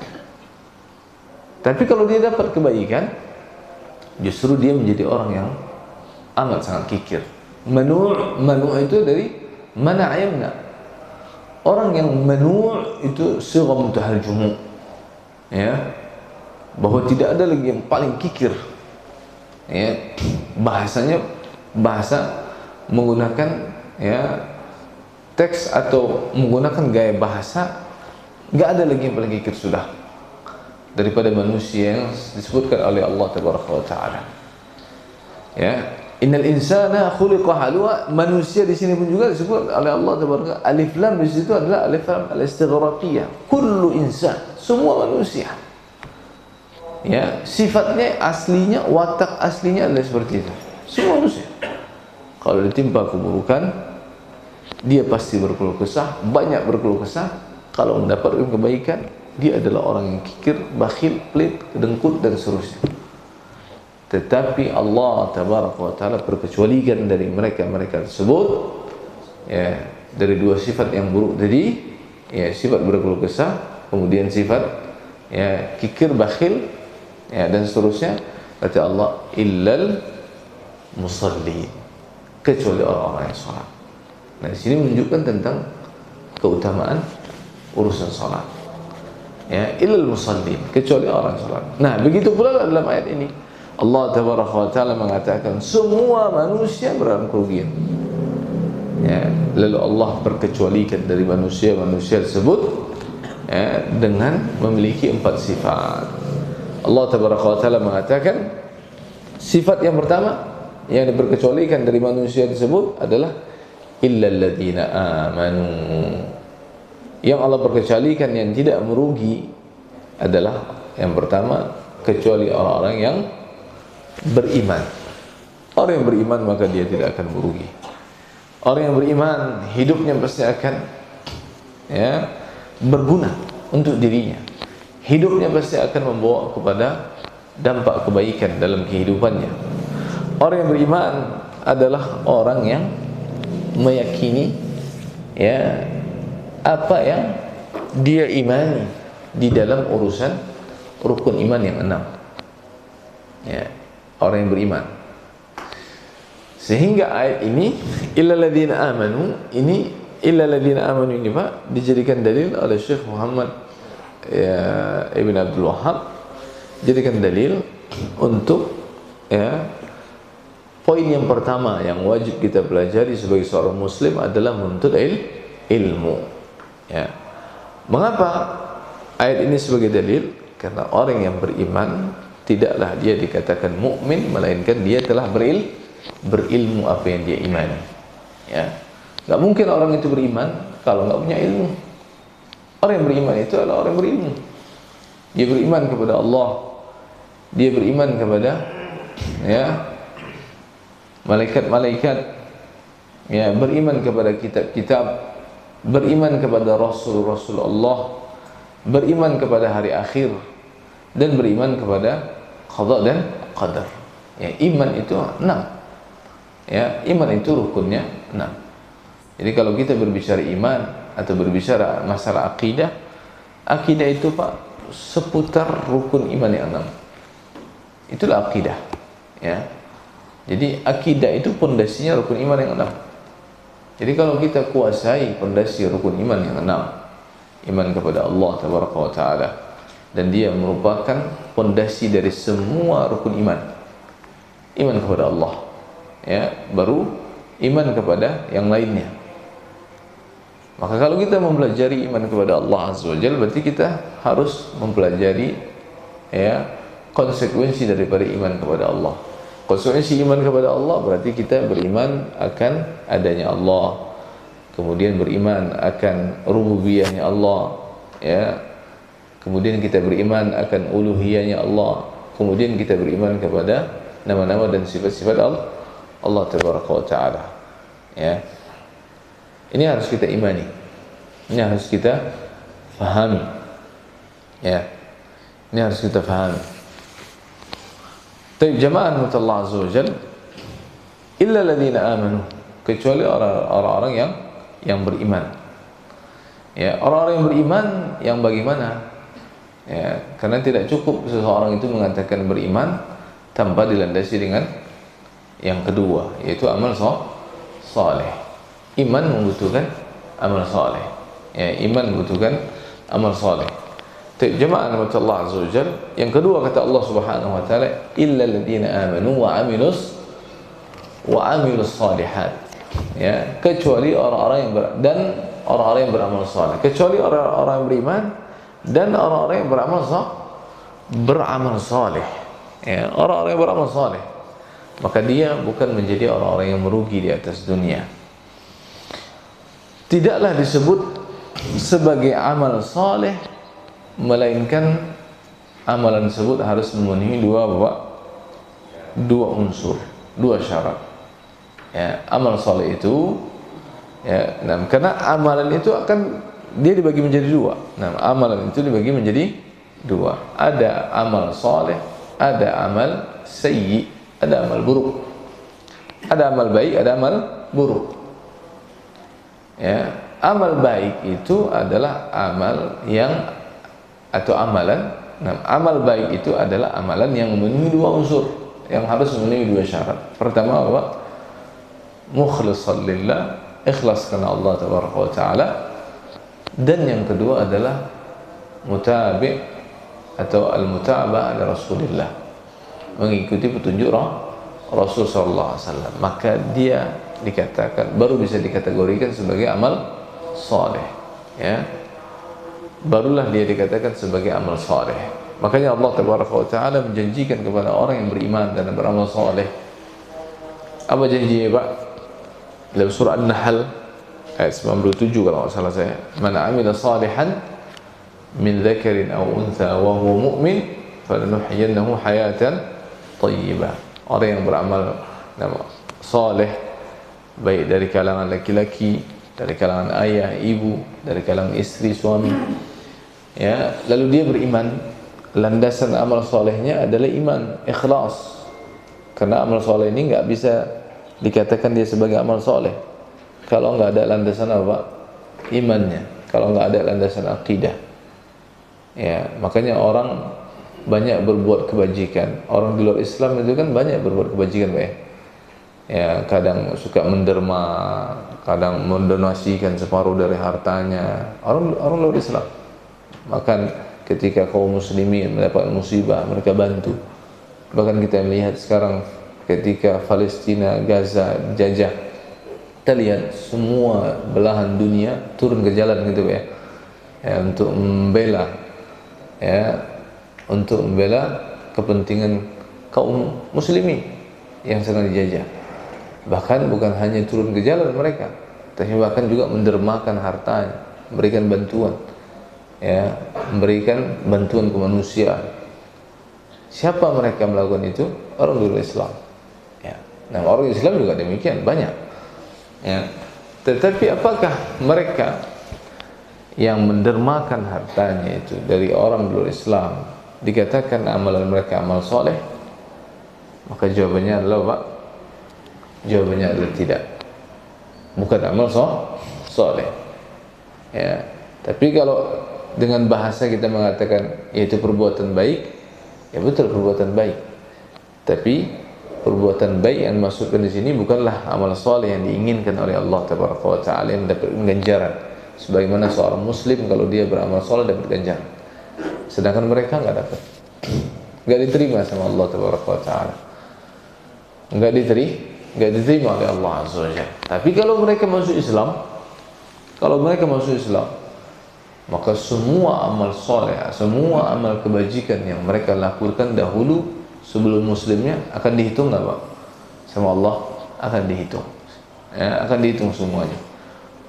Tapi kalau dia dapat kebaikan, justru dia menjadi orang yang amat sangat kikir. Manu' itu dari mana yamna. Orang yang manu' itu sigha muntahal jumu', ya, bahwa tidak ada lagi yang paling kikir, ya, bahasanya bahasa menggunakan, ya, teks atau menggunakan gaya bahasa, nggak ada lagi yang paling kikir sudah daripada manusia yang disebutkan oleh Allah Tabaraka wa Ta'ala. Ya, innal insana khuliqa halwa. Manusia di sini pun juga disebut oleh Allah Tabaraka. Alif lam di situ adalah alif lam al-istighraqiyah. Kullu insan, semua manusia. Ya, sifatnya aslinya, watak aslinya adalah seperti itu. Semua manusia. Kalau ditimpa keburukan, dia pasti berkeluh kesah, banyak berkeluh kesah. Kalau mendapatkan kebaikan, dia adalah orang yang kikir, bakhil, pelit, dengkut, dan seterusnya. Tetapi Allah Tabaraka wa Ta'ala berkecualikan dari mereka tersebut, ya, dari dua sifat yang buruk tadi, ya, sifat berkeluh kesah, kemudian sifat, ya, kikir, bakhil, ya, dan seterusnya. Kata Allah, illal musallin, kecuali orang-orang yang salat. Nah, di sini menunjukkan tentang keutamaan urusan salat. Ya, illal musallin, kecuali orang salat. Nah, begitu pula dalam ayat ini Allah Tabaraka wa Ta'ala mengatakan semua manusia dalam kerugian. Ya, lalu Allah berkecualikan dari manusia tersebut, ya, dengan memiliki 4 sifat. Allah Tabaraka wa Ta'ala mengatakan sifat yang pertama yang diperkecualikan dari manusia tersebut adalah illal ladzina amanu. Yang Allah perkecualikan yang tidak merugi adalah yang pertama, kecuali orang-orang yang beriman. Orang yang beriman maka dia tidak akan merugi. Orang yang beriman hidupnya pasti akan, ya, berguna untuk dirinya. Hidupnya pasti akan membawa kepada dampak kebaikan dalam kehidupannya. Orang yang beriman adalah orang yang meyakini, ya, apa yang dia imani di dalam urusan rukun iman yang 6. Ya, orang yang beriman. Sehingga ayat ini illal ladzina amanu ini Pak dijadikan dalil oleh Syekh Muhammad, ya, Ibn Abdul Wahhab, jadikan dalil untuk, ya, poin yang pertama yang wajib kita pelajari sebagai seorang muslim adalah menuntut ilmu. Ya. Mengapa ayat ini sebagai dalil? Karena orang yang beriman tidaklah dia dikatakan mukmin melainkan dia telah berilmu apa yang dia imani. Ya. Gak mungkin orang itu beriman kalau gak punya ilmu. Orang yang beriman itu adalah orang yang berilmu. Dia beriman kepada Allah, dia beriman kepada, ya, malaikat-malaikat, ya, beriman kepada kitab-kitab, beriman kepada Rasul-Rasul Allah, beriman kepada hari akhir, dan beriman kepada qada dan qadar. Ya, iman itu 6. Ya, iman itu rukunnya 6. Jadi kalau kita berbicara iman atau berbicara masalah akidah, akidah itu Pak seputar rukun iman yang 6. Itulah akidah. Ya. Jadi akidah itu pondasinya rukun iman yang 6. Jadi kalau kita kuasai pondasi rukun iman yang 6, iman kepada Allah Tabaraka wa Ta'ala, dan dia merupakan pondasi dari semua rukun iman. Iman kepada Allah, ya, baru iman kepada yang lainnya. Maka kalau kita mempelajari iman kepada Allah Azza wa Jalla, berarti kita harus mempelajari, ya, konsekuensi daripada iman kepada Allah. Konsekuensi iman kepada Allah berarti kita beriman akan adanya Allah, kemudian beriman akan rububiyahnya Allah, ya, kemudian kita beriman akan uluhiyahnya Allah, kemudian kita beriman kepada nama-nama dan sifat-sifat Allah Tabaraka wa Ta'ala. Ya, ini harus kita imani, ini harus kita fahami. Ya, ini harus kita fahami. Tapi jamaah Allah Azza wa Jalla, illa alladziina amanu, kecuali orang-orang yang beriman. Ya, orang-orang yang beriman yang bagaimana? Ya, karena tidak cukup seseorang itu mengatakan beriman tanpa dilandasi dengan yang kedua, yaitu amal saleh. Iman membutuhkan amal saleh. Ya, iman membutuhkan amal saleh. Jemaah Allah Azza wa Jalla, yang kedua kata Allah Subhanahu wa taala, illa alladziina amanu wa amilus shalihat. Ya, kecuali orang-orang yang beramal saleh. Kecuali orang-orang yang beriman dan orang-orang yang beramal saleh. Ya, orang-orang yang beramal saleh, maka dia bukan menjadi orang-orang yang merugi di atas dunia. Tidaklah disebut sebagai amal saleh melainkan amalan tersebut harus memenuhi dua unsur, dua syarat. Ya, amal saleh itu, ya, karena amalan itu akan dia dibagi menjadi dua. Nah, amalan itu dibagi menjadi dua. Ada amal saleh, ada amal sayyi, ada amal buruk. Ada amal baik, ada amal buruk. Ya, amal baik itu adalah amal yang atau amalan. Nah, amal baik itu adalah amalan yang memenuhi dua unsur, yang harus memenuhi dua syarat. Pertama apa? Mukhlishan lillah, ikhlas karena Allah tabaraka wa taala. Dan yang kedua adalah mutabi' atau al-mutaba'ah ala Rasulillah, mengikuti petunjuk Rasul sallallahu alaihi wasallam. Maka dia dikatakan, baru bisa dikategorikan sebagai amal saleh. Ya, barulah dia dikatakan sebagai amal saleh. Makanya Allah tabaraka wa taala menjanjikan kepada orang yang beriman dan beramal saleh. Apa janjinya, Pak? Dalam surah An-Nahl ayat 97 kalau tidak salah saya, man amila salihan min dzakarin aw untha wa huwa mu'min falanuhyiyannahu hayatan thayyibah. Orang yang beramal saleh, baik dari kalangan laki-laki, dari kalangan ayah, ibu, dari kalangan istri, suami, ya, lalu dia beriman, landasan amal solehnya adalah iman, ikhlas. Karena amal soleh ini nggak bisa dikatakan dia sebagai amal soleh kalau nggak ada landasan apa? Imannya. Kalau nggak ada landasan akidah. Ya, makanya orang banyak berbuat kebajikan. Orang di luar Islam itu kan banyak berbuat kebajikan, Pak. Ya, kadang suka menderma, kadang mendonasikan separuh dari hartanya. Orang luar Islam. Bahkan ketika kaum muslimin mendapat musibah, mereka bantu. Bahkan kita melihat sekarang ketika Palestina, Gaza jajah, kita lihat semua belahan dunia turun ke jalan gitu ya, untuk membela, ya, untuk membela kepentingan kaum muslimin yang sedang dijajah. Bahkan bukan hanya turun ke jalan mereka, tapi bahkan juga mendermakan hartanya, memberikan bantuan, ya, memberikan bantuan kemanusiaan. Siapa mereka melakukan itu? Orang luar Islam. Ya. Nah, orang Islam juga demikian, banyak. Ya. Tetapi apakah mereka yang mendermakan hartanya itu dari orang luar Islam dikatakan amalan mereka amal soleh? Maka jawabannya adalah apa? Jawabannya adalah tidak. Bukan amal soleh. Ya. Tapi kalau dengan bahasa kita mengatakan yaitu perbuatan baik, ya betul perbuatan baik. Tapi perbuatan baik yang dimaksudkan di sini bukanlah amal soleh yang diinginkan oleh Allah Tabaraka wa Taala yang dapat ganjaran. Sebagaimana seorang muslim kalau dia beramal soleh dapat ganjaran, sedangkan mereka nggak dapat, nggak diterima sama Allah Tabaraka wa Taala, nggak diterima oleh Allah Azza wa Jalla. Tapi kalau mereka masuk Islam, maka semua amal soleh, semua amal kebajikan yang mereka lakukan dahulu sebelum muslimnya akan dihitung nggak, Pak? Sama Allah akan dihitung, ya, akan dihitung semuanya.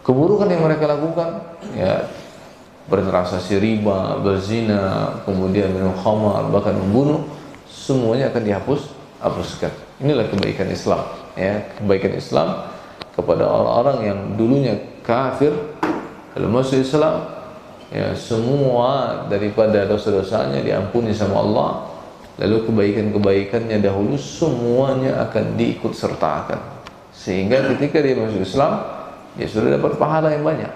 Keburukan yang mereka lakukan, ya, bertransaksi riba, berzina, kemudian minum khamar, bahkan membunuh, semuanya akan dihapuskan. Inilah kebaikan Islam, ya, kebaikan Islam kepada orang-orang yang dulunya kafir, lalu masuk Islam, ya, semua daripada dosa-dosanya diampuni sama Allah, lalu kebaikan-kebaikannya dahulu semuanya akan diikut sertakan, sehingga ketika dia masuk Islam dia sudah dapat pahala yang banyak.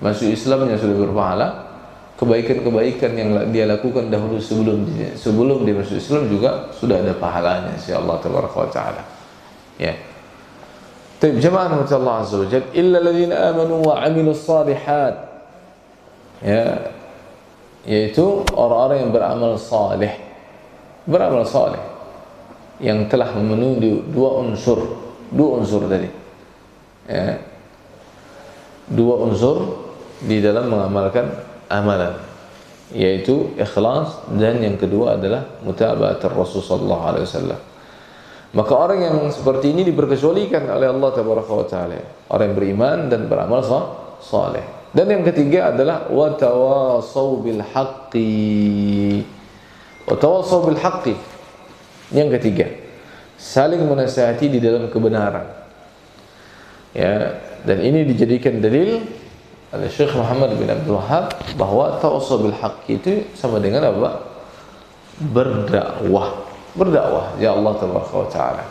Masuk Islamnya sudah berpahala, kebaikan-kebaikan yang dia lakukan dahulu sebelum dia masuk Islam juga sudah ada pahalanya insya Allah taala. Ya. Baik, jemaah Allah azza wa jalla, illa alladziina aamanu wa 'amilus shalihat. Ya, yaitu orang-orang yang beramal saleh. Beramal saleh yang telah memenuhi dua unsur tadi. Ya. Dua unsur di dalam mengamalkan amalan, yaitu ikhlas, dan yang kedua adalah mutaba'atur Rasul sallallahu alaihi wasallam. Maka orang yang seperti ini diperkecualikan oleh Allah tabaraka wa taala, orang yang beriman dan beramal saleh. Dan yang ketiga adalah wa tawassaw bil haqqi. Wa tawassaw bil haqqi. Yang ketiga, saling menasihati di dalam kebenaran. Ya, dan ini dijadikan dalil oleh Syekh Muhammad bin Abdul Wahhab bahwa tawassaw bil haqqi itu sama dengan apa? Berdakwah ya Allah tabaraka wa taala.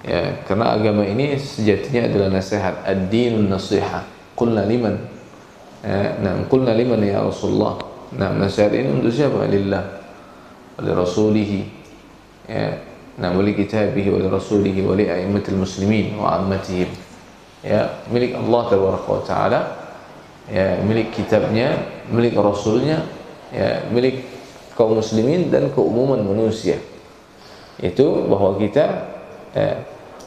Ya, karena agama ini sejatinya adalah nasihat. Ad-dinun nasiha. Qulna liman? Qulna liman ya Rasulullah. Nasihat ini untuk siapa? Lillah wa li rasulih. Ya, wa li kitabihi wa li rasulih wa li a'immatil muslimin wa 'ammatihim. Ya, milik Allah tabaraka wa taala, ya, milik kitabnya, milik rasulnya, ya, milik kaum muslimin dan keumuman manusia. Itu bahwa kita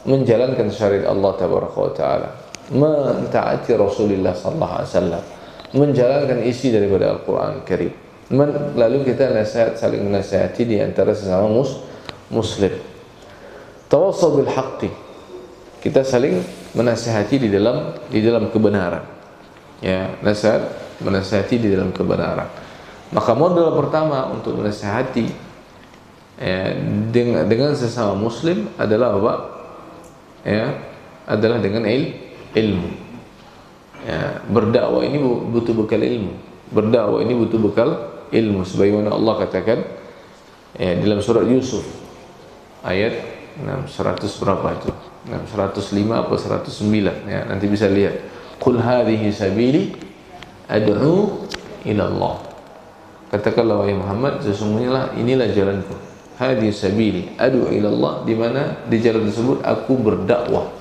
menjalankan syariat Allah tabaraka wa taala, mentaati Rasulullah sallallahu alaihi wasallam, menjalankan isi daripada Al-Qur'an Karim. Lalu kita saling menasihati di antara sesama muslim. Tawassaw bil haqqi. Kita saling menasihati di dalam kebenaran. Ya, menasihati di dalam kebenaran. Maka modal pertama untuk menasihati dengan sesama muslim adalah apa? Ya, adalah dengan ilmu. Ya, berdakwah ini butuh bekal ilmu. Berdakwah ini butuh bekal ilmu, sebagaimana Allah katakan dalam surat Yusuf ayat 100 berapa itu? 105 atau 109, ya, nanti bisa lihat. Qul hadhihi sabili ad'u ila Allah. Katakanlah wahai Muhammad, sesungguhnya inilah jalanku. Hadhihi sabili ad'u ila Allah, di mana di jalan tersebut aku berdakwah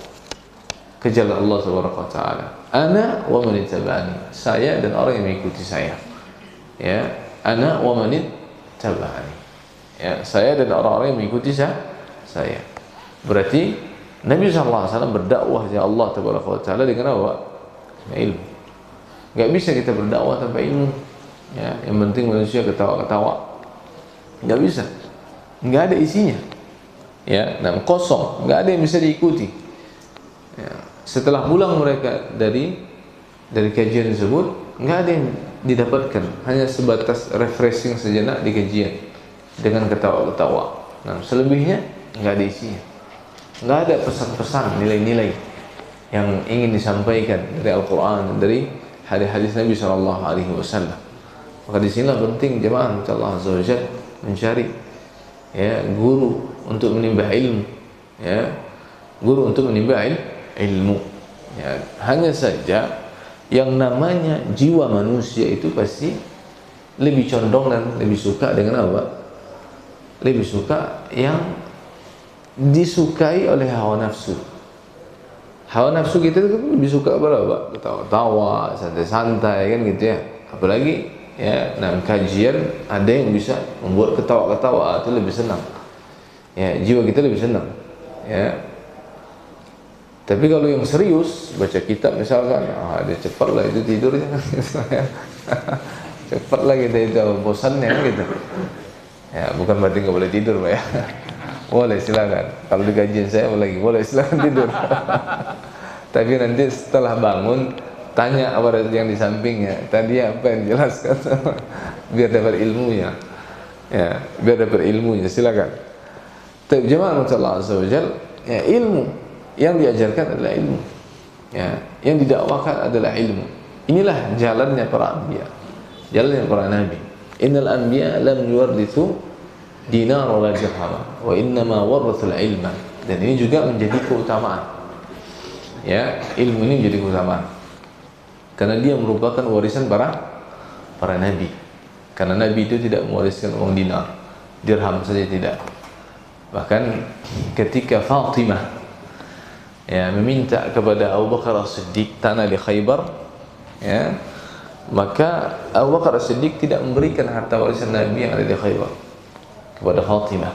ke jalan Allah subhanahu wa taala. Ana wa man ittaba'ani, saya dan orang yang mengikuti saya. Ya, ana wa man ittaba'ani. Ya, saya dan orang-orang yang mengikuti saya. Berarti Nabi SAW berdakwah ya Allah taala dengan apa? Ilmu. Gak bisa kita berdakwah tanpa ilmu. Ya, yang penting manusia ketawa-ketawa. Gak bisa. Gak ada isinya. Ya, kosong. Gak ada yang bisa diikuti. Ya, setelah pulang mereka dari kajian tersebut, gak ada yang didapatkan. Hanya sebatas refreshing sejenak di kajian dengan ketawa-ketawa. Selebihnya gak ada isinya. Nggak ada pesan-pesan, nilai-nilai yang ingin disampaikan dari Al-Quran, dari hadis-hadis Nabi SAW. Maka disinilah penting jemaah Allah Azza wa Jalla mencari guru untuk menimba ilmu, guru untuk menimba ilmu. Ya, hanya saja yang namanya jiwa manusia itu pasti lebih condong dan lebih suka dengan apa? Lebih suka yang disukai oleh hawa nafsu. Hawa nafsu kita itu lebih suka berapa? Ketawa-tawa, santai-santai, kan gitu ya. Apalagi ya, kajian ada yang bisa membuat ketawa-ketawa, itu lebih senang. Ya, jiwa kita lebih senang. Ya. Tapi kalau yang serius, baca kitab misalkan, dia cepatlah itu tidurnya, cepatlah kita itu bosannya gitu. Ya, bukan berarti nggak boleh tidur, Pak ya. Boleh, silakan. Kalau di kajian saya boleh silakan tidur. Tapi nanti setelah bangun tanya apa yang di sampingnya. Tadi apa yang dijelaskan, biar dapat ilmunya. Ya, biar dapat ilmunya. Silakan. Tapi jemaah Allah Azza wa Jalla, ya, ilmu yang diajarkan adalah ilmu. Ya, yang didakwakan adalah ilmu. Inilah jalannya para anbiya, jalannya para nabi. Innal anbiya lam yuwarithu dinar wala dirham, wa innama warathul ilma. Dan ini juga menjadi keutamaan. Ya, ilmu ini menjadi keutamaan. Karena dia merupakan warisan para nabi. Karena nabi itu tidak mewariskan uang dinar, dirham saja tidak. Bahkan ketika Fatimah ya meminta kepada Abu Bakar As-Siddiq tanah di Khaybar, ya, maka Abu Bakar As-Siddiq tidak memberikan harta warisan Nabi yang ada di Khaybar kepada Fatimah.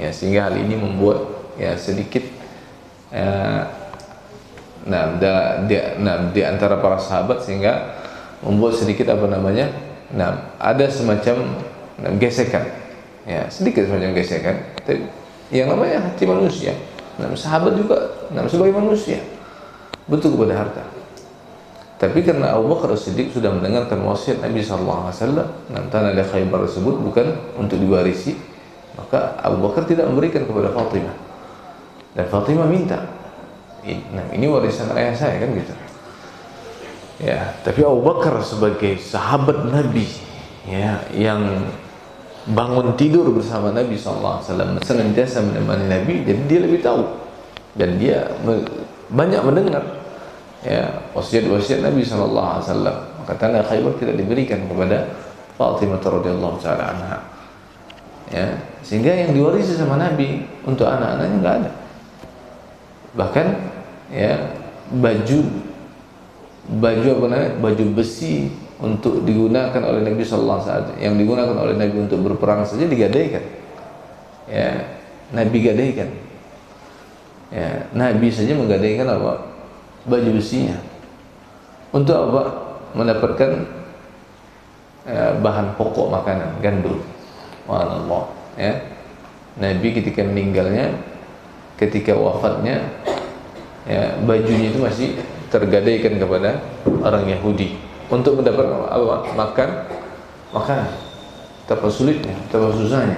Ya, sehingga hal ini membuat ya sedikit di antara para sahabat, sehingga membuat sedikit ada semacam gesekan, ya sedikit semacam gesekan. Yang namanya hati manusia, sahabat juga sebagai manusia butuh kepada harta. Tapi karena Abu Bakar As-Siddiq sudah mendengarkan wasiat Nabi SAW, tanah di Khaybar tersebut bukan untuk diwarisi, maka Abu Bakar tidak memberikan kepada Fatimah. Dan Fatimah minta, ini warisan ayah saya, kan gitu. Ya, tapi Abu Bakar sebagai sahabat Nabi, ya, yang bangun tidur bersama Nabi SAW, senantiasa menemani Nabi, jadi dia lebih tahu dan dia banyak mendengar ya wasiat-wasiat Nabi SAW. Maka tanah Khaybar tidak diberikan kepada Fatimah radhiyallahu taala anha. Ya, sehingga yang diwarisi sama Nabi untuk anak-anaknya nggak ada. Bahkan ya baju besi untuk digunakan oleh Nabi sallallahu alaihi wasallam, yang digunakan oleh Nabi untuk berperang saja digadaikan. Ya, Nabi gadaikan. Ya, Nabi saja menggadaikan apa? Baju besinya. Untuk apa? Mendapatkan bahan pokok makanan, gandum. Subhanallah, ya. Nabi ketika meninggalnya, ketika wafatnya, ya, bajunya itu masih tergadaikan kepada orang Yahudi untuk mendapatkan makanan. Betapa sulitnya, betapa susahnya.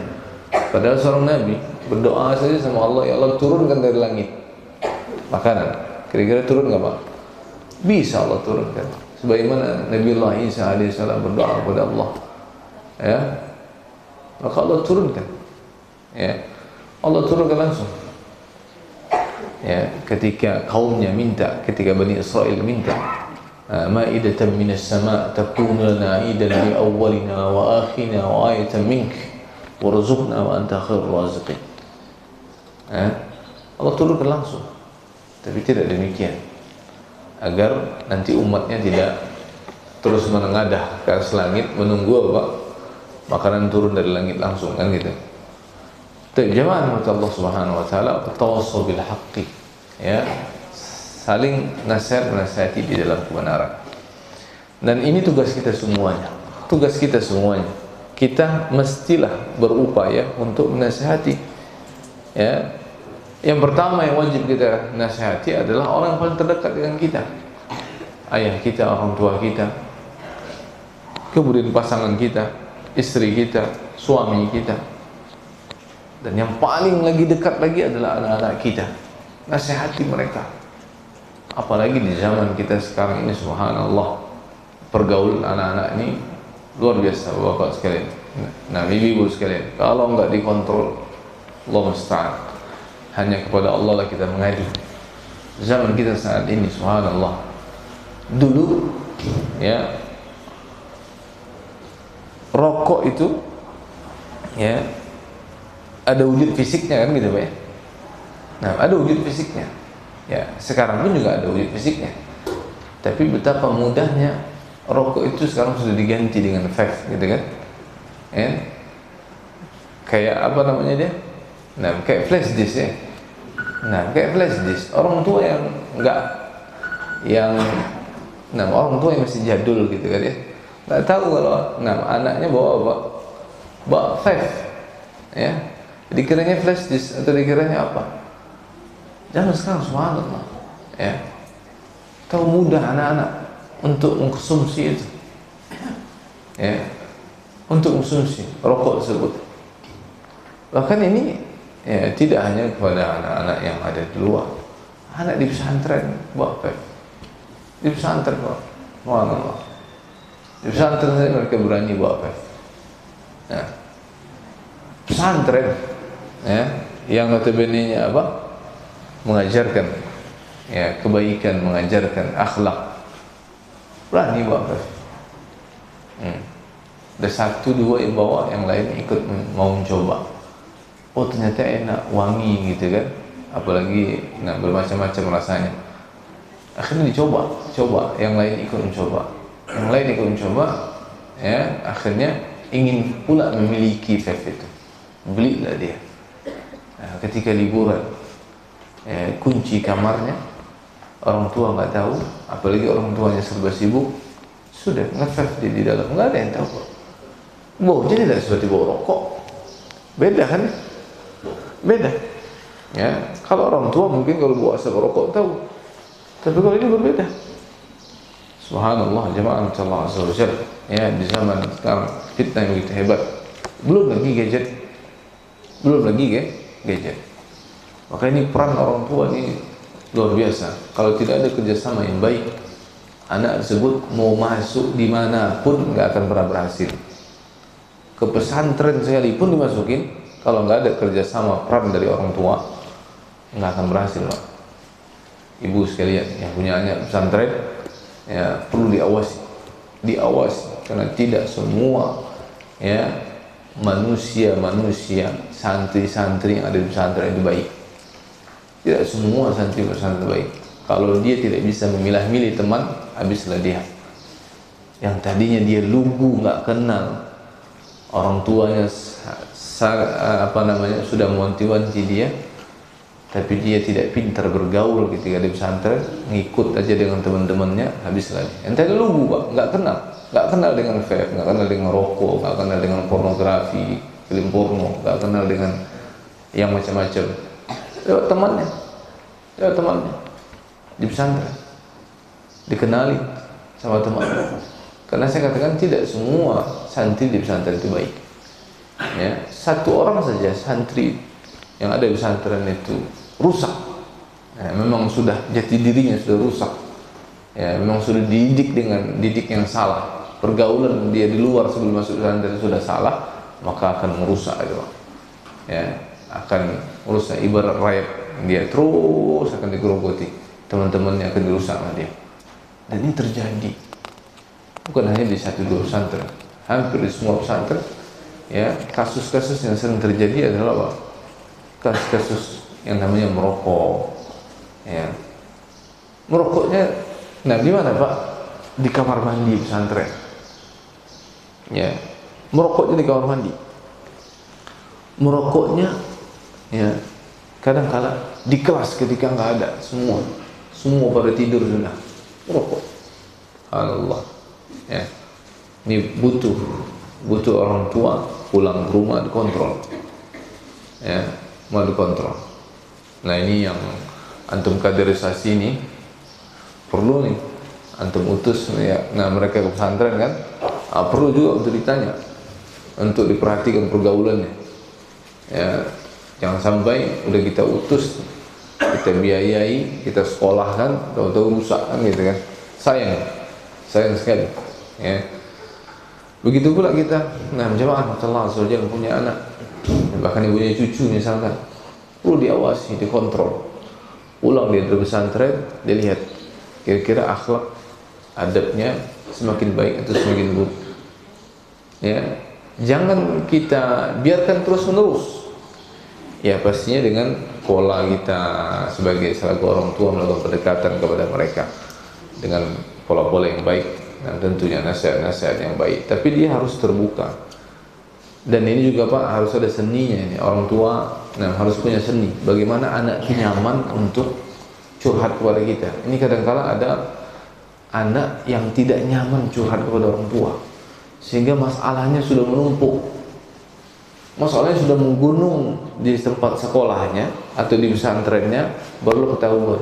Padahal seorang Nabi berdoa saja sama Allah, ya Allah turunkan dari langit makanan. Kira-kira turun nggak Pak? Bisa Allah turunkan. Sebagaimana Nabiullah Isa alaihissalam berdoa kepada Allah, ya, maka Allah turunkan. Ya, Allah turunkan langsung. Ya, ketika kaumnya minta, ketika Bani Israel minta, ma'idatan minas sama' takunu lana 'idan li awwalina wa akhirina wa ayatan mink warzuqna wa anta khairur raziqin. Allah turunkan langsung. Tapi tidak demikian, agar nanti umatnya tidak terus menengadah ke atas langit menunggu apa? Makanan turun dari langit langsung, kan gitu. Jamaah Allah Subhanahu wa taala tawassul bil haqqi, ya, saling nasihati di dalam kebenaran. Dan ini tugas kita semuanya. Kita mestilah berupaya untuk menasihati. Ya. Yang pertama yang wajib kita nasihati adalah orang yang paling terdekat dengan kita. Ayah kita, orang tua kita, kemudian pasangan kita, istri kita, suami kita. Dan yang paling lagi dekat lagi adalah anak-anak kita. Nasihati mereka. Apalagi di zaman kita sekarang ini, subhanallah, pergaulan anak-anak ini luar biasa, bapak sekalian. Nah, ibu-ibu sekalian, kalau enggak dikontrol, Allah musta'an, hanya kepada Allah lah kita mengadu. Zaman kita saat ini, subhanallah, dulu ya rokok itu ya ada wujud fisiknya, kan gitu Pak ya. Nah, ada wujud fisiknya. Ya, sekarang pun juga ada wujud fisiknya. Tapi betapa mudahnya rokok itu sekarang sudah diganti dengan vape, gitu kan? Ya. Kayak apa namanya dia? Nah, kayak flash disk ya. Nah, kayak flash disk. Orang tua yang orang tua yang masih jadul gitu kan ya. Nggak tahu kalau anaknya bawa apa? Bawa vape. Ya. Dikiranya flash disk atau dikiranya apa? Jangan sekarang, subhanallah, ya, tahu mudah anak-anak untuk mengkonsumsi itu, ya, untuk mengkonsumsi rokok tersebut. Bahkan ini ya tidak hanya kepada anak-anak yang ada di luar, anak di pesantren bawa vape, di pesantren bawa, subhanallah, di pesantren mereka berani bawa vape. Nah, pesantren, ya, yang notabene-nya apa? Mengajarkan ya kebaikan, mengajarkan akhlak. Berani bawa ada satu dua yang bawa, yang lain ikut mau mencoba. Oh ternyata enak, wangi gitu kan, apalagi bermacam-macam rasanya. Akhirnya coba, yang lain ikut mencoba, ya akhirnya ingin pula memiliki vape itu, belilah dia. Nah, ketika liburan, kunci kamarnya, orang tua nggak tahu, apalagi orang tuanya serba sibuk, sudah nge-vape dia di dalam, nggak ada yang tahu. Baunya tidak seperti bau rokok, beda kan? Beda. Ya, kalau orang tua mungkin kalau bau asap rokok tahu, tapi kalau ini berbeda. Subhanallah, jemaah Allah azza wajalla. Ya, di zaman sekarang fitnah yang begitu hebat. Belum lagi gadget. Maka ini peran orang tua ini luar biasa. Kalau tidak ada kerjasama yang baik, anak tersebut mau masuk dimanapun nggak akan pernah berhasil. Ke pesantren sekalipun dimasukin, kalau nggak ada kerjasama peran dari orang tua, nggak akan berhasil, Pak. Ibu sekalian yang punya anak pesantren, ya perlu diawasi, karena tidak semua ya manusia, santri-santri yang ada di pesantren itu baik. Tidak semua santri pesantren baik. Kalau dia tidak bisa memilah-milih teman, habislah dia. Yang tadinya dia lugu, nggak kenal, orang tuanya sudah mewanti-wanti dia, tapi dia tidak pintar bergaul ketika di pesantren, ngikut aja dengan teman-temannya, habislah dia. Yang tadi lugu, Pak, nggak kenal dengan vape, nggak kenal dengan rokok, nggak kenal dengan pornografi, film porno, nggak kenal dengan yang macam-macam. Lewat temannya di pesantren, dikenali sama teman. Karena saya katakan tidak semua santri di pesantren itu baik. Ya, satu orang saja santri yang ada di pesantren itu rusak. Ya, memang sudah jati dirinya sudah rusak. Ya, memang sudah dididik dengan didik yang salah. Pergaulan dia di luar sebelum masuk pesantren sudah salah, maka akan merusak itu. Ya, akan merusak, ibarat rayap, dia terus akan digerogoti, teman-temannya akan dirusak sama dia. Dan ini terjadi bukan hanya di satu dua pesantren, hampir di semua pesantren. Ya, kasus-kasus yang sering terjadi adalah apa? Kasus-kasus yang namanya merokok. Ya, merokoknya, nah di mana, Pak? Di kamar mandi pesantren. Ya, merokoknya di kamar mandi. Merokoknya, ya, kadang-kala di kelas ketika nggak ada, semua pada tidur sudah merokok. Allah, ya, ini butuh orang tua pulang ke rumah dikontrol, ya, mau dikontrol. Nah ini yang antum kaderisasi ini perlu nih antum utus ya. Nah mereka ke pesantren kan, perlu juga untuk ditanya, untuk diperhatikan pergaulannya. Ya, jangan sampai udah kita utus, kita biayai, kita sekolahkan, tahu-tahu rusak kan gitu kan. Sayang sekali. Ya. Begitu pula kita, nah jemaah Allah SWT punya anak, bahkan ibunya cucu misalkan, perlu diawasi, dikontrol. Ulang dia dari pesantren, dilihat kira-kira akhlak, adabnya semakin baik atau semakin buruk. Ya, jangan kita biarkan terus menerus. Ya pastinya dengan pola kita sebagai selaku orang tua melakukan pendekatan kepada mereka dengan pola-pola yang baik dan tentunya nasihat-nasihat yang baik. Tapi dia harus terbuka. Dan ini juga Pak harus ada seninya ini, orang tua harus punya seni. Bagaimana anak nyaman untuk curhat kepada kita. Ini kadang-kala ada anak yang tidak nyaman curhat kepada orang tua, sehingga masalahnya sudah menumpuk, masalahnya sudah menggunung di tempat sekolahnya atau di pesantrennya, baru ketahuan.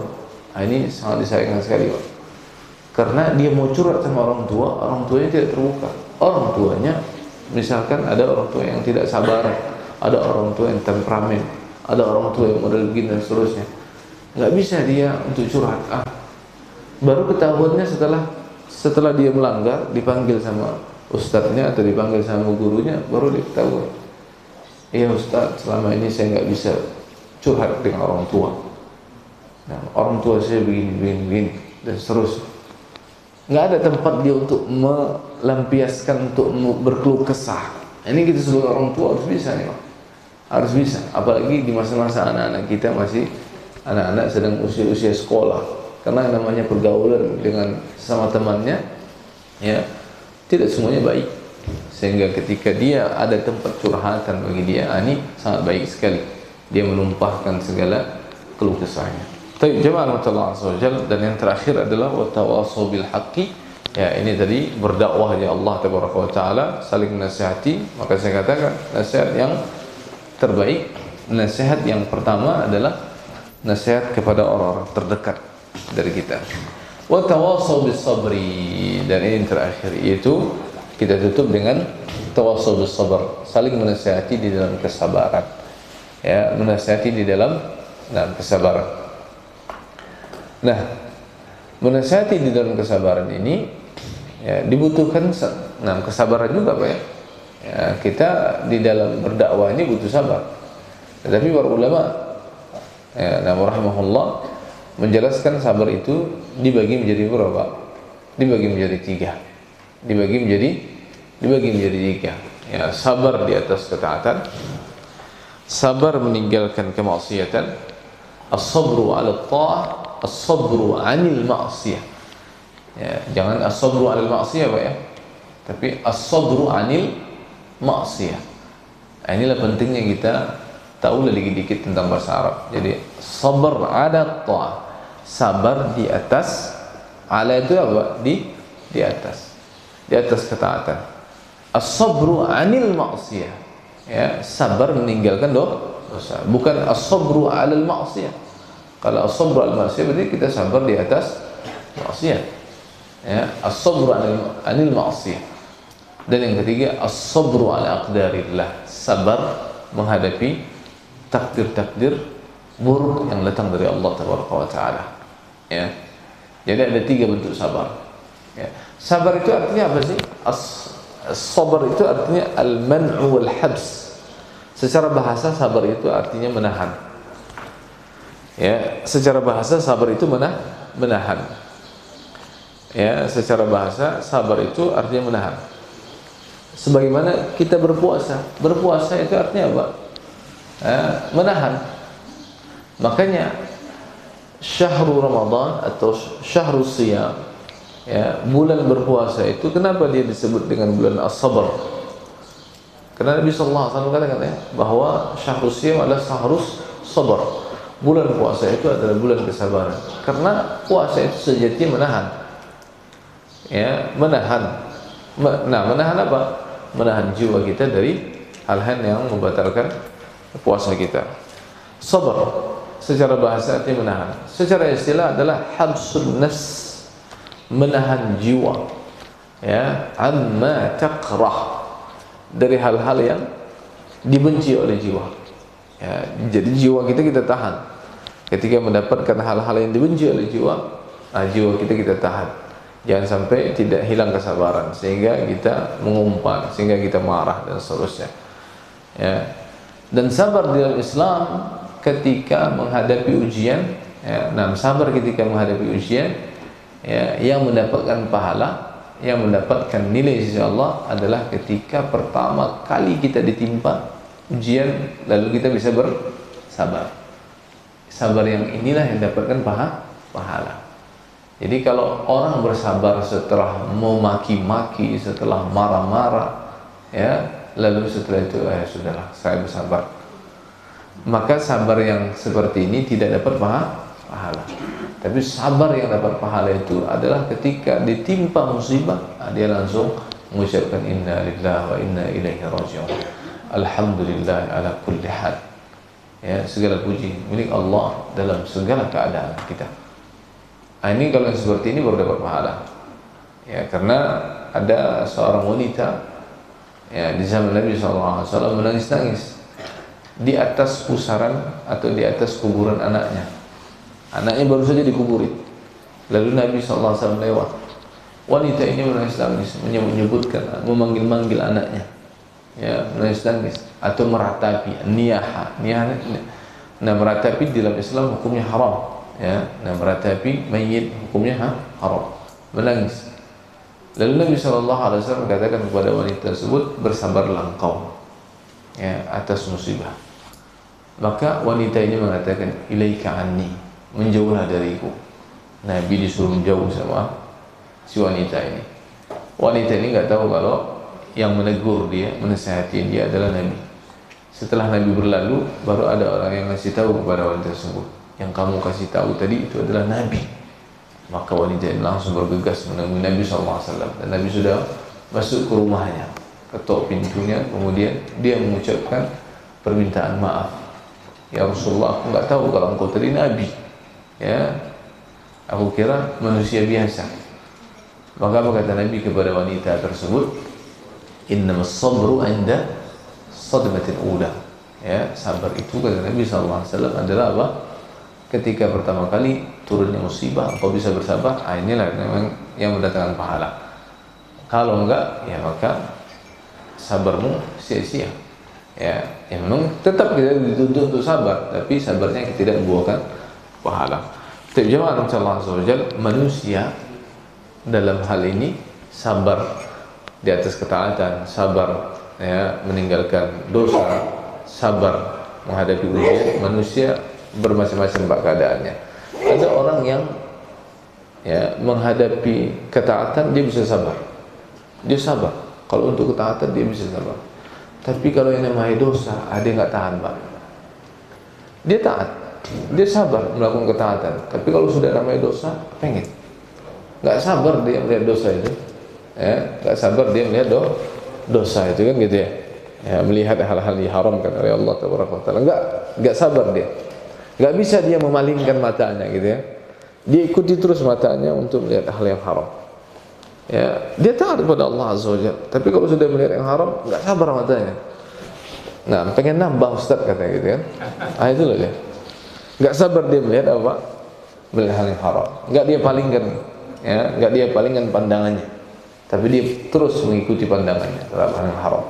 Nah, ini sangat disayangkan sekali Pak, karena dia mau curhat sama orang tuanya tidak terbuka. Orang tuanya, misalkan ada orang tua yang tidak sabar, ada orang tua yang temperamen, ada orang tua yang model begini dan seterusnya, nggak bisa dia untuk curhat. Baru ketahuannya setelah dia melanggar, dipanggil sama ustadznya atau dipanggil sama gurunya, baru diketahui. iya Ustaz, selama ini saya nggak bisa curhat dengan orang tua. Nah, orang tua saya begini, dan seterusnya. Nggak ada tempat dia untuk melampiaskan, untuk berkeluh kesah. Ini kita sebagai orang tua harus bisa nih, Pak. Harus bisa, apalagi di masa-masa anak-anak kita masih anak-anak sedang usia-usia sekolah. Karena yang namanya pergaulan dengan sesama temannya, ya tidak semuanya baik. Sehingga ketika dia ada tempat curhatan bagi dia, ini sangat baik sekali. Dia menumpahkan segala keluh kesahnya. Tapi jemaah Allah Azza wa Jalla, dan yang terakhir adalah watawasau bil haqqi. Ya, ini tadi berdakwah ya Allah Tabaraka wa Taala, saling nasihati. Maka saya katakan nasihat yang terbaik, nasihat yang pertama adalah nasihat kepada orang-orang terdekat dari kita. Watawasau bis sabri, dan ini yang terakhir, yaitu kita tutup dengan tawassul bis sabr, saling menasihati di dalam kesabaran. Ya, menasihati di dalam kesabaran. Nah, menasihati di dalam kesabaran ini ya, dibutuhkan kesabaran juga, Pak ya. Ya, kita di dalam berdakwah ini butuh sabar. Tetapi para ulama ya, rahimahullah menjelaskan sabar itu dibagi menjadi berapa? Dibagi menjadi tiga. Dibagi menjadi tiga. Ya, sabar di atas ketaatan, sabar meninggalkan kemaksiatan, as-sabru 'ala ta'ah, as-sabru 'anil ma'siyah. Ya, jangan as-sabru 'alal ma'siyah, Pak ya. Tapi as-sabru 'anil ma'siyah. Inilah pentingnya kita tahu sedikit tentang bahasa Arab. Jadi sabar 'ala ta'ah, sabar di atas, 'ala itu apa? Di atas. Di atas ketaatan. As-sabru 'anil ma'siyah. Ya, sabar meninggalkan dosa. Bukan as-sabru 'alal ma'siyah. Kalau as-sabru 'alal ma'siyah berarti kita sabar di atas maksiat. Ya, as-sabru 'anil ma'siyah. Dan yang ketiga, as-sabru 'ala aqdarillah. Sabar menghadapi takdir-takdir buruk yang datang dari Allah Tabaraka wa Taala. Ya. Jadi ada tiga bentuk sabar. Ya. Sabar itu artinya apa sih? Sabar itu artinya al-man'u wal habs. Secara bahasa sabar itu artinya menahan. Ya, secara bahasa sabar itu menahan. Ya, secara bahasa sabar itu artinya menahan. Sebagaimana kita berpuasa. Berpuasa itu artinya apa? Menahan. Makanya syahrul Ramadan atau syahrul siyam, ya, bulan berpuasa itu kenapa dia disebut dengan bulan as-sabr? Karena Nabi sallallahu alaihi wasallam katakan ya, bahwa syahrul siyam adalah syahrus sabr. Bulan puasa itu adalah bulan kesabaran. Karena puasa itu sejatinya menahan. Ya, menahan. Nah, menahan apa? Menahan jiwa kita dari hal-hal yang membatalkan puasa kita. Sabar secara bahasa artinya menahan. Secara istilah adalah habsun nafs, menahan jiwa. Ya, amma taqrah, dari hal-hal yang dibenci oleh jiwa. Ya, jadi jiwa kita tahan. Ketika mendapatkan hal-hal yang dibenci oleh jiwa, jiwa kita tahan. Jangan sampai tidak hilang kesabaran sehingga kita mengumpat, sehingga kita marah dan seterusnya. Ya. Dan sabar di dalam Islam ketika menghadapi ujian, ya, sabar ketika menghadapi ujian, ya, yang mendapatkan pahala, yang mendapatkan nilai sisi Allah adalah ketika pertama kali kita ditimpa ujian, lalu kita bisa bersabar. Sabar yang inilah yang dapatkan pahala. Jadi kalau orang bersabar setelah memaki-maki, setelah marah-marah, ya, lalu setelah itu sudahlah, saya bersabar, maka sabar yang seperti ini tidak dapat pahala. Tapi sabar yang dapat pahala itu adalah ketika ditimpa musibah, dia langsung mengucapkan inna lillahi wa inna ilaihi raji'un, alhamdulillah ala kulli hal. Ya, segala puji milik Allah dalam segala keadaan kita. Ini kalau yang seperti ini baru dapat pahala. Ya, karena ada seorang wanita, ya, di zaman Nabi SAW menangis-nangis di atas pusaran atau di atas kuburan anaknya. Anaknya baru saja dikuburin. Lalu Nabi SAW lewat. Wanita ini menangis-nangis, menyebutkan, memanggil-manggil anaknya. ya, menangis-nangis atau meratapi, niyaha. Nah, meratapi dalam Islam hukumnya haram, ya. Nah, meratapi mayit hukumnya haram, menangis. Lalu Nabi SAW katakan kepada wanita tersebut, bersabarlah engkau, ya, atas musibah. Maka wanita ini mengatakan, ilaika anni, menjauhlah dariku. Nabi disuruh menjauh sama si wanita ini. Wanita ini nggak tahu kalau yang menegur dia, menasihati dia adalah Nabi. Setelah Nabi berlalu, baru ada orang yang ngasih tahu kepada wanita tersebut, yang kamu kasih tahu tadi itu adalah Nabi. Maka wanita ini langsung bergegas menemui Nabi SAW, dan Nabi sudah masuk ke rumahnya, ketok pintunya, kemudian dia mengucapkan permintaan maaf. Ya Rasulullah, aku nggak tahu kalau engkau tadi Nabi, ya, aku kira manusia biasa. Maka apa kata Nabi kepada wanita tersebut? Innamas sabru 'inda sadmatil ula. Ya, sabar itu kata Nabi SAW adalah apa? Ketika pertama kali turunnya musibah, engkau bisa bersabar, inilah memang yang mendatangkan pahala. Kalau enggak, ya maka sabarmu sia-sia. Ya memang tetap kita dituntut untuk sabar, tapi sabarnya kita tidak membuahkan pahala. Tapi jemaah Allah Azza wa Jalla, manusia dalam hal ini sabar di atas ketaatan, sabar, ya, meninggalkan dosa, sabar menghadapi ujian. Manusia bermacam-macam keadaannya. Ada orang yang, ya, menghadapi ketaatan dia bisa sabar, dia sabar. Kalau untuk ketaatan dia bisa sabar. Tapi kalau yang namanya dosa, dia nggak tahan, Pak. Dia taat, dia sabar melakukan ketaatan. Tapi kalau sudah namanya dosa, pengen, nggak sabar dia melihat dosa itu, ya, nggak sabar dia melihat dosa itu, kan gitu ya. Ya, melihat hal-hal yang diharamkan oleh Allah Taala, nggak sabar dia, nggak bisa dia memalingkan matanya, gitu ya. Dia ikuti terus matanya untuk melihat hal yang haram. Ya, dia taat kepada Allah Azza wa Jalla, tapi kalau sudah melihat yang haram, nggak sabar matanya. Nah, pengen nambah Ustaz katanya, gitu kan. Itu loh dia, nggak sabar dia melihat apa? Melihat hal yang haram. Nggak dia palingkan, ya, nggak dia palingkan pandangannya, tapi dia terus mengikuti pandangannya terhadap hal yang haram.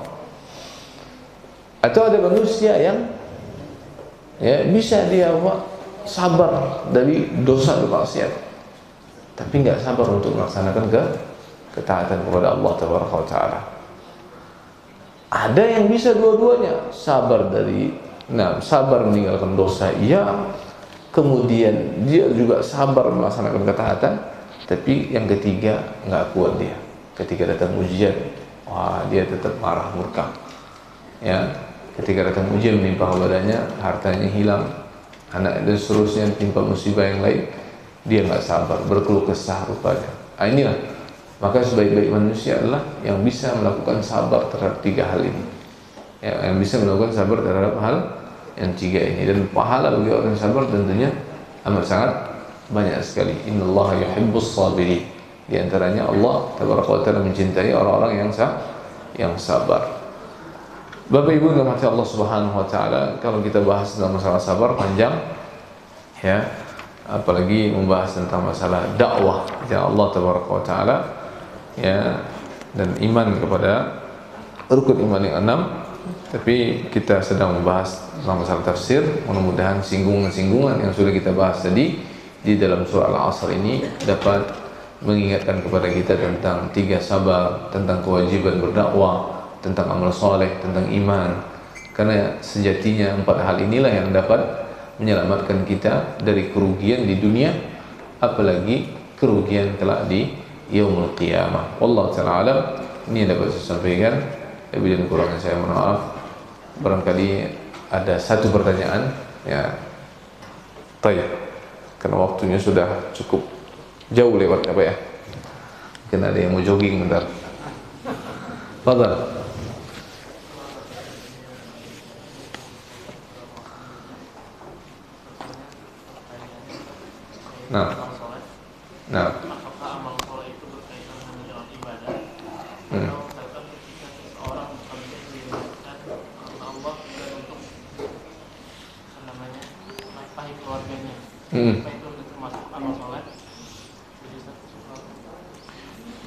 Atau ada manusia yang, ya, bisa dia apa? Sabar dari dosa dan maksiat, tapi nggak sabar untuk melaksanakan ketaatan kepada Allah Taala. Ada yang bisa dua-duanya, sabar sabar meninggalkan dosa, iya, kemudian dia juga sabar melaksanakan ketaatan. Tapi yang ketiga nggak kuat dia, ketika datang ujian, wah, dia tetap marah, murka. Ya, ketika datang ujian menimpa kepadanya, hartanya hilang, anak dan seterusnya timpa musibah yang lain, dia nggak sabar, berkeluh kesah rupanya. Inilah, maka sebaik-baik manusia adalah yang bisa melakukan sabar terhadap tiga hal ini, ya, yang bisa melakukan sabar terhadap hal yang tiga ini. Dan pahala bagi orang yang sabar tentunya amat sangat banyak sekali. Innallaha yuhibbus sabirin. Di antaranya Allah Taala mencintai orang-orang yang sabar. Bapak Ibu yang dirahmati Allah Subhanahu wa taala, kalau kita bahas tentang masalah sabar panjang, ya, apalagi membahas tentang masalah dakwah ya Allah Taala, ya, dan iman kepada rukun iman yang 6. Tapi kita sedang membahas tentang masalah tafsir. Mudah-mudahan singgungan-singgungan yang sudah kita bahas tadi di dalam surah Al-Asr ini dapat mengingatkan kepada kita tentang tiga sabar, tentang kewajiban berdakwah, tentang amal soleh, tentang iman. Karena sejatinya empat hal inilah yang dapat menyelamatkan kita dari kerugian di dunia, apalagi kerugian kelak di yaumul qiyamah. Wallahu ta'ala alam. Ini yang dapat saya sampaikan. Lebih dan kurangnya saya mohon maaf. Barangkali ada satu pertanyaan, ya. Baik. Karena waktunya sudah cukup jauh lewat, apa ya? Mungkin ada yang mau jogging bentar. Fadhal. Nah.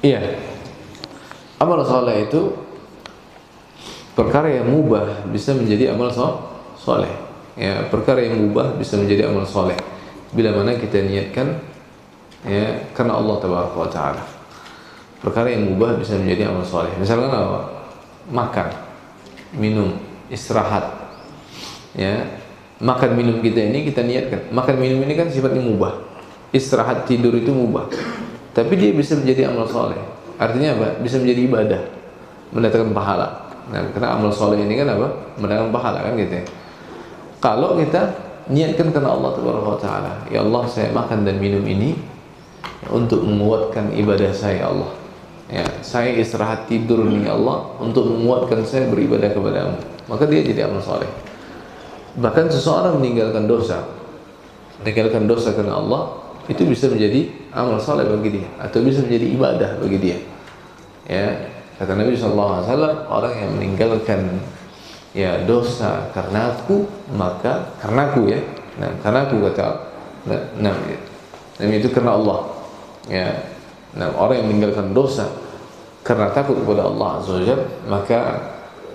Iya. Amal soleh itu perkara yang mubah bisa menjadi amal soleh. Ya, perkara yang mubah bisa menjadi amal soleh bila mana kita niatkan ya karena Allah Tabaraka wa Taala. Perkara yang mubah bisa menjadi amal soleh. Misalkan apa? Makan, minum, istirahat. Ya, makan minum kita ini kita niatkan. Makan minum ini kan sifatnya mubah. Istirahat tidur itu mubah. Tapi dia bisa menjadi amal soleh. Artinya apa? Bisa menjadi ibadah, mendatangkan pahala. Nah, karena amal soleh ini kan apa? Mendatangkan pahala kan gitu ya. Kalau kita niatkan karena Allah Taala, ya Allah saya makan dan minum ini untuk menguatkan ibadah saya Allah. Ya, saya istirahat tidur nih Allah untuk menguatkan saya beribadah kepadamu. Maka dia jadi amal soleh. Bahkan seseorang meninggalkan dosa karena Allah, itu bisa menjadi amal soleh bagi dia, atau bisa menjadi ibadah bagi dia. Ya, kata Nabi SAW, orang yang meninggalkan ya dosa karena aku, maka karena aku ya, nah karena aku kata, nah itu karena Allah. Ya, nah orang yang meninggalkan dosa karena takut kepada Allah Azza wa Jalla, maka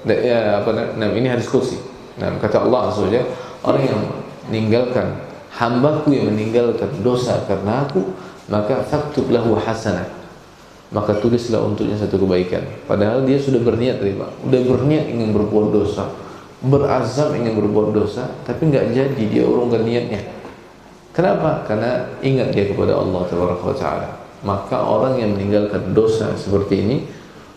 ya nah ini hadis qudsi. Nah kata Allah Azza wa Jalla, orang yang meninggalkan, hambaku yang meninggalkan dosa karena aku, maka faktub lahu hasanah, maka tulislah untuknya satu kebaikan. Padahal dia sudah berniat tadi Pak, udah berniat ingin berbuat dosa, berazam ingin berbuat dosa, tapi nggak jadi, dia urungkan niatnya. Kenapa? Karena ingat dia kepada Allah Taala. Maka orang yang meninggalkan dosa seperti ini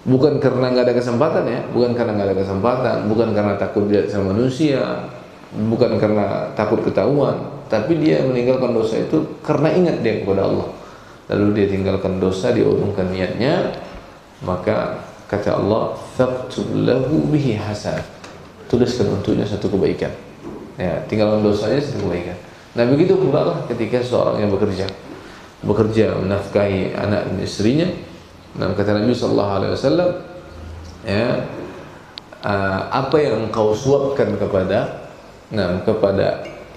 bukan karena nggak ada kesempatan ya, bukan karena nggak ada kesempatan, bukan karena takut dilihat sama manusia, bukan karena takut ketahuan, tapi dia meninggalkan dosa itu karena ingat dia kepada Allah. Lalu dia tinggalkan dosa, dia urungkan niatnya, maka kata Allah, faktub lahu bihi hasanah, tuliskan untuknya satu kebaikan. Ya, tinggalkan dosanya satu kebaikan. Nah begitu pula lah ketika seorang yang bekerja menafkahi anak dan istrinya. Nah kata Nabi SAW, ya, apa yang engkau suapkan kepada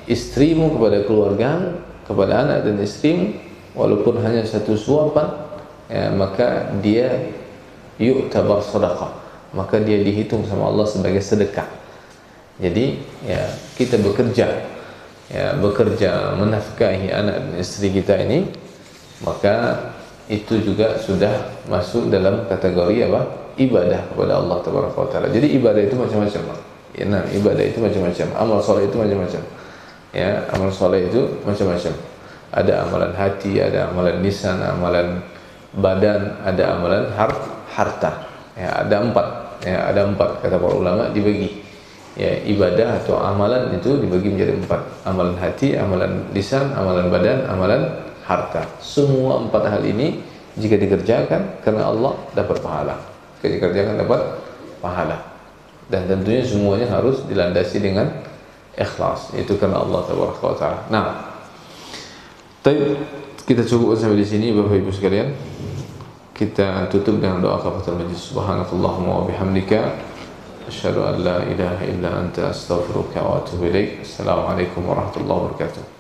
istrimu, kepada keluargamu, kepada anak dan istrimu, walaupun hanya satu suapan, ya, maka dia yu'tabar sedekah, maka dia dihitung sama Allah sebagai sedekah. Jadi ya kita bekerja menafkahi anak dan istri kita ini, maka itu juga sudah masuk dalam kategori apa? Ibadah kepada Allah Taala. Jadi ibadah itu macam-macam. Ya, nah, ibadah itu macam-macam, amal soleh itu macam-macam. Ya, amal soleh itu macam-macam. Ada amalan hati, ada amalan lisan, amalan badan, ada amalan harta. Ya, ada empat. Ya, ada empat kata para ulama dibagi. Ya, ibadah atau amalan itu dibagi menjadi empat: amalan hati, amalan lisan, amalan badan, amalan harta. Semua empat hal ini jika dikerjakan karena Allah dapat pahala. Jika dikerjakan dapat pahala. Dan tentunya semuanya harus dilandasi dengan ikhlas. Itu karena Allah Taala. Nah, kita cukupkan sampai di sini Bapak Ibu sekalian. Kita tutup dengan doa kafaratul majlis. Subhanakallahumma wa bihamdika asyhadu an la ilaha illa anta astaghfiruka wa atubu ilaik. Assalamualaikum warahmatullahi wabarakatuh.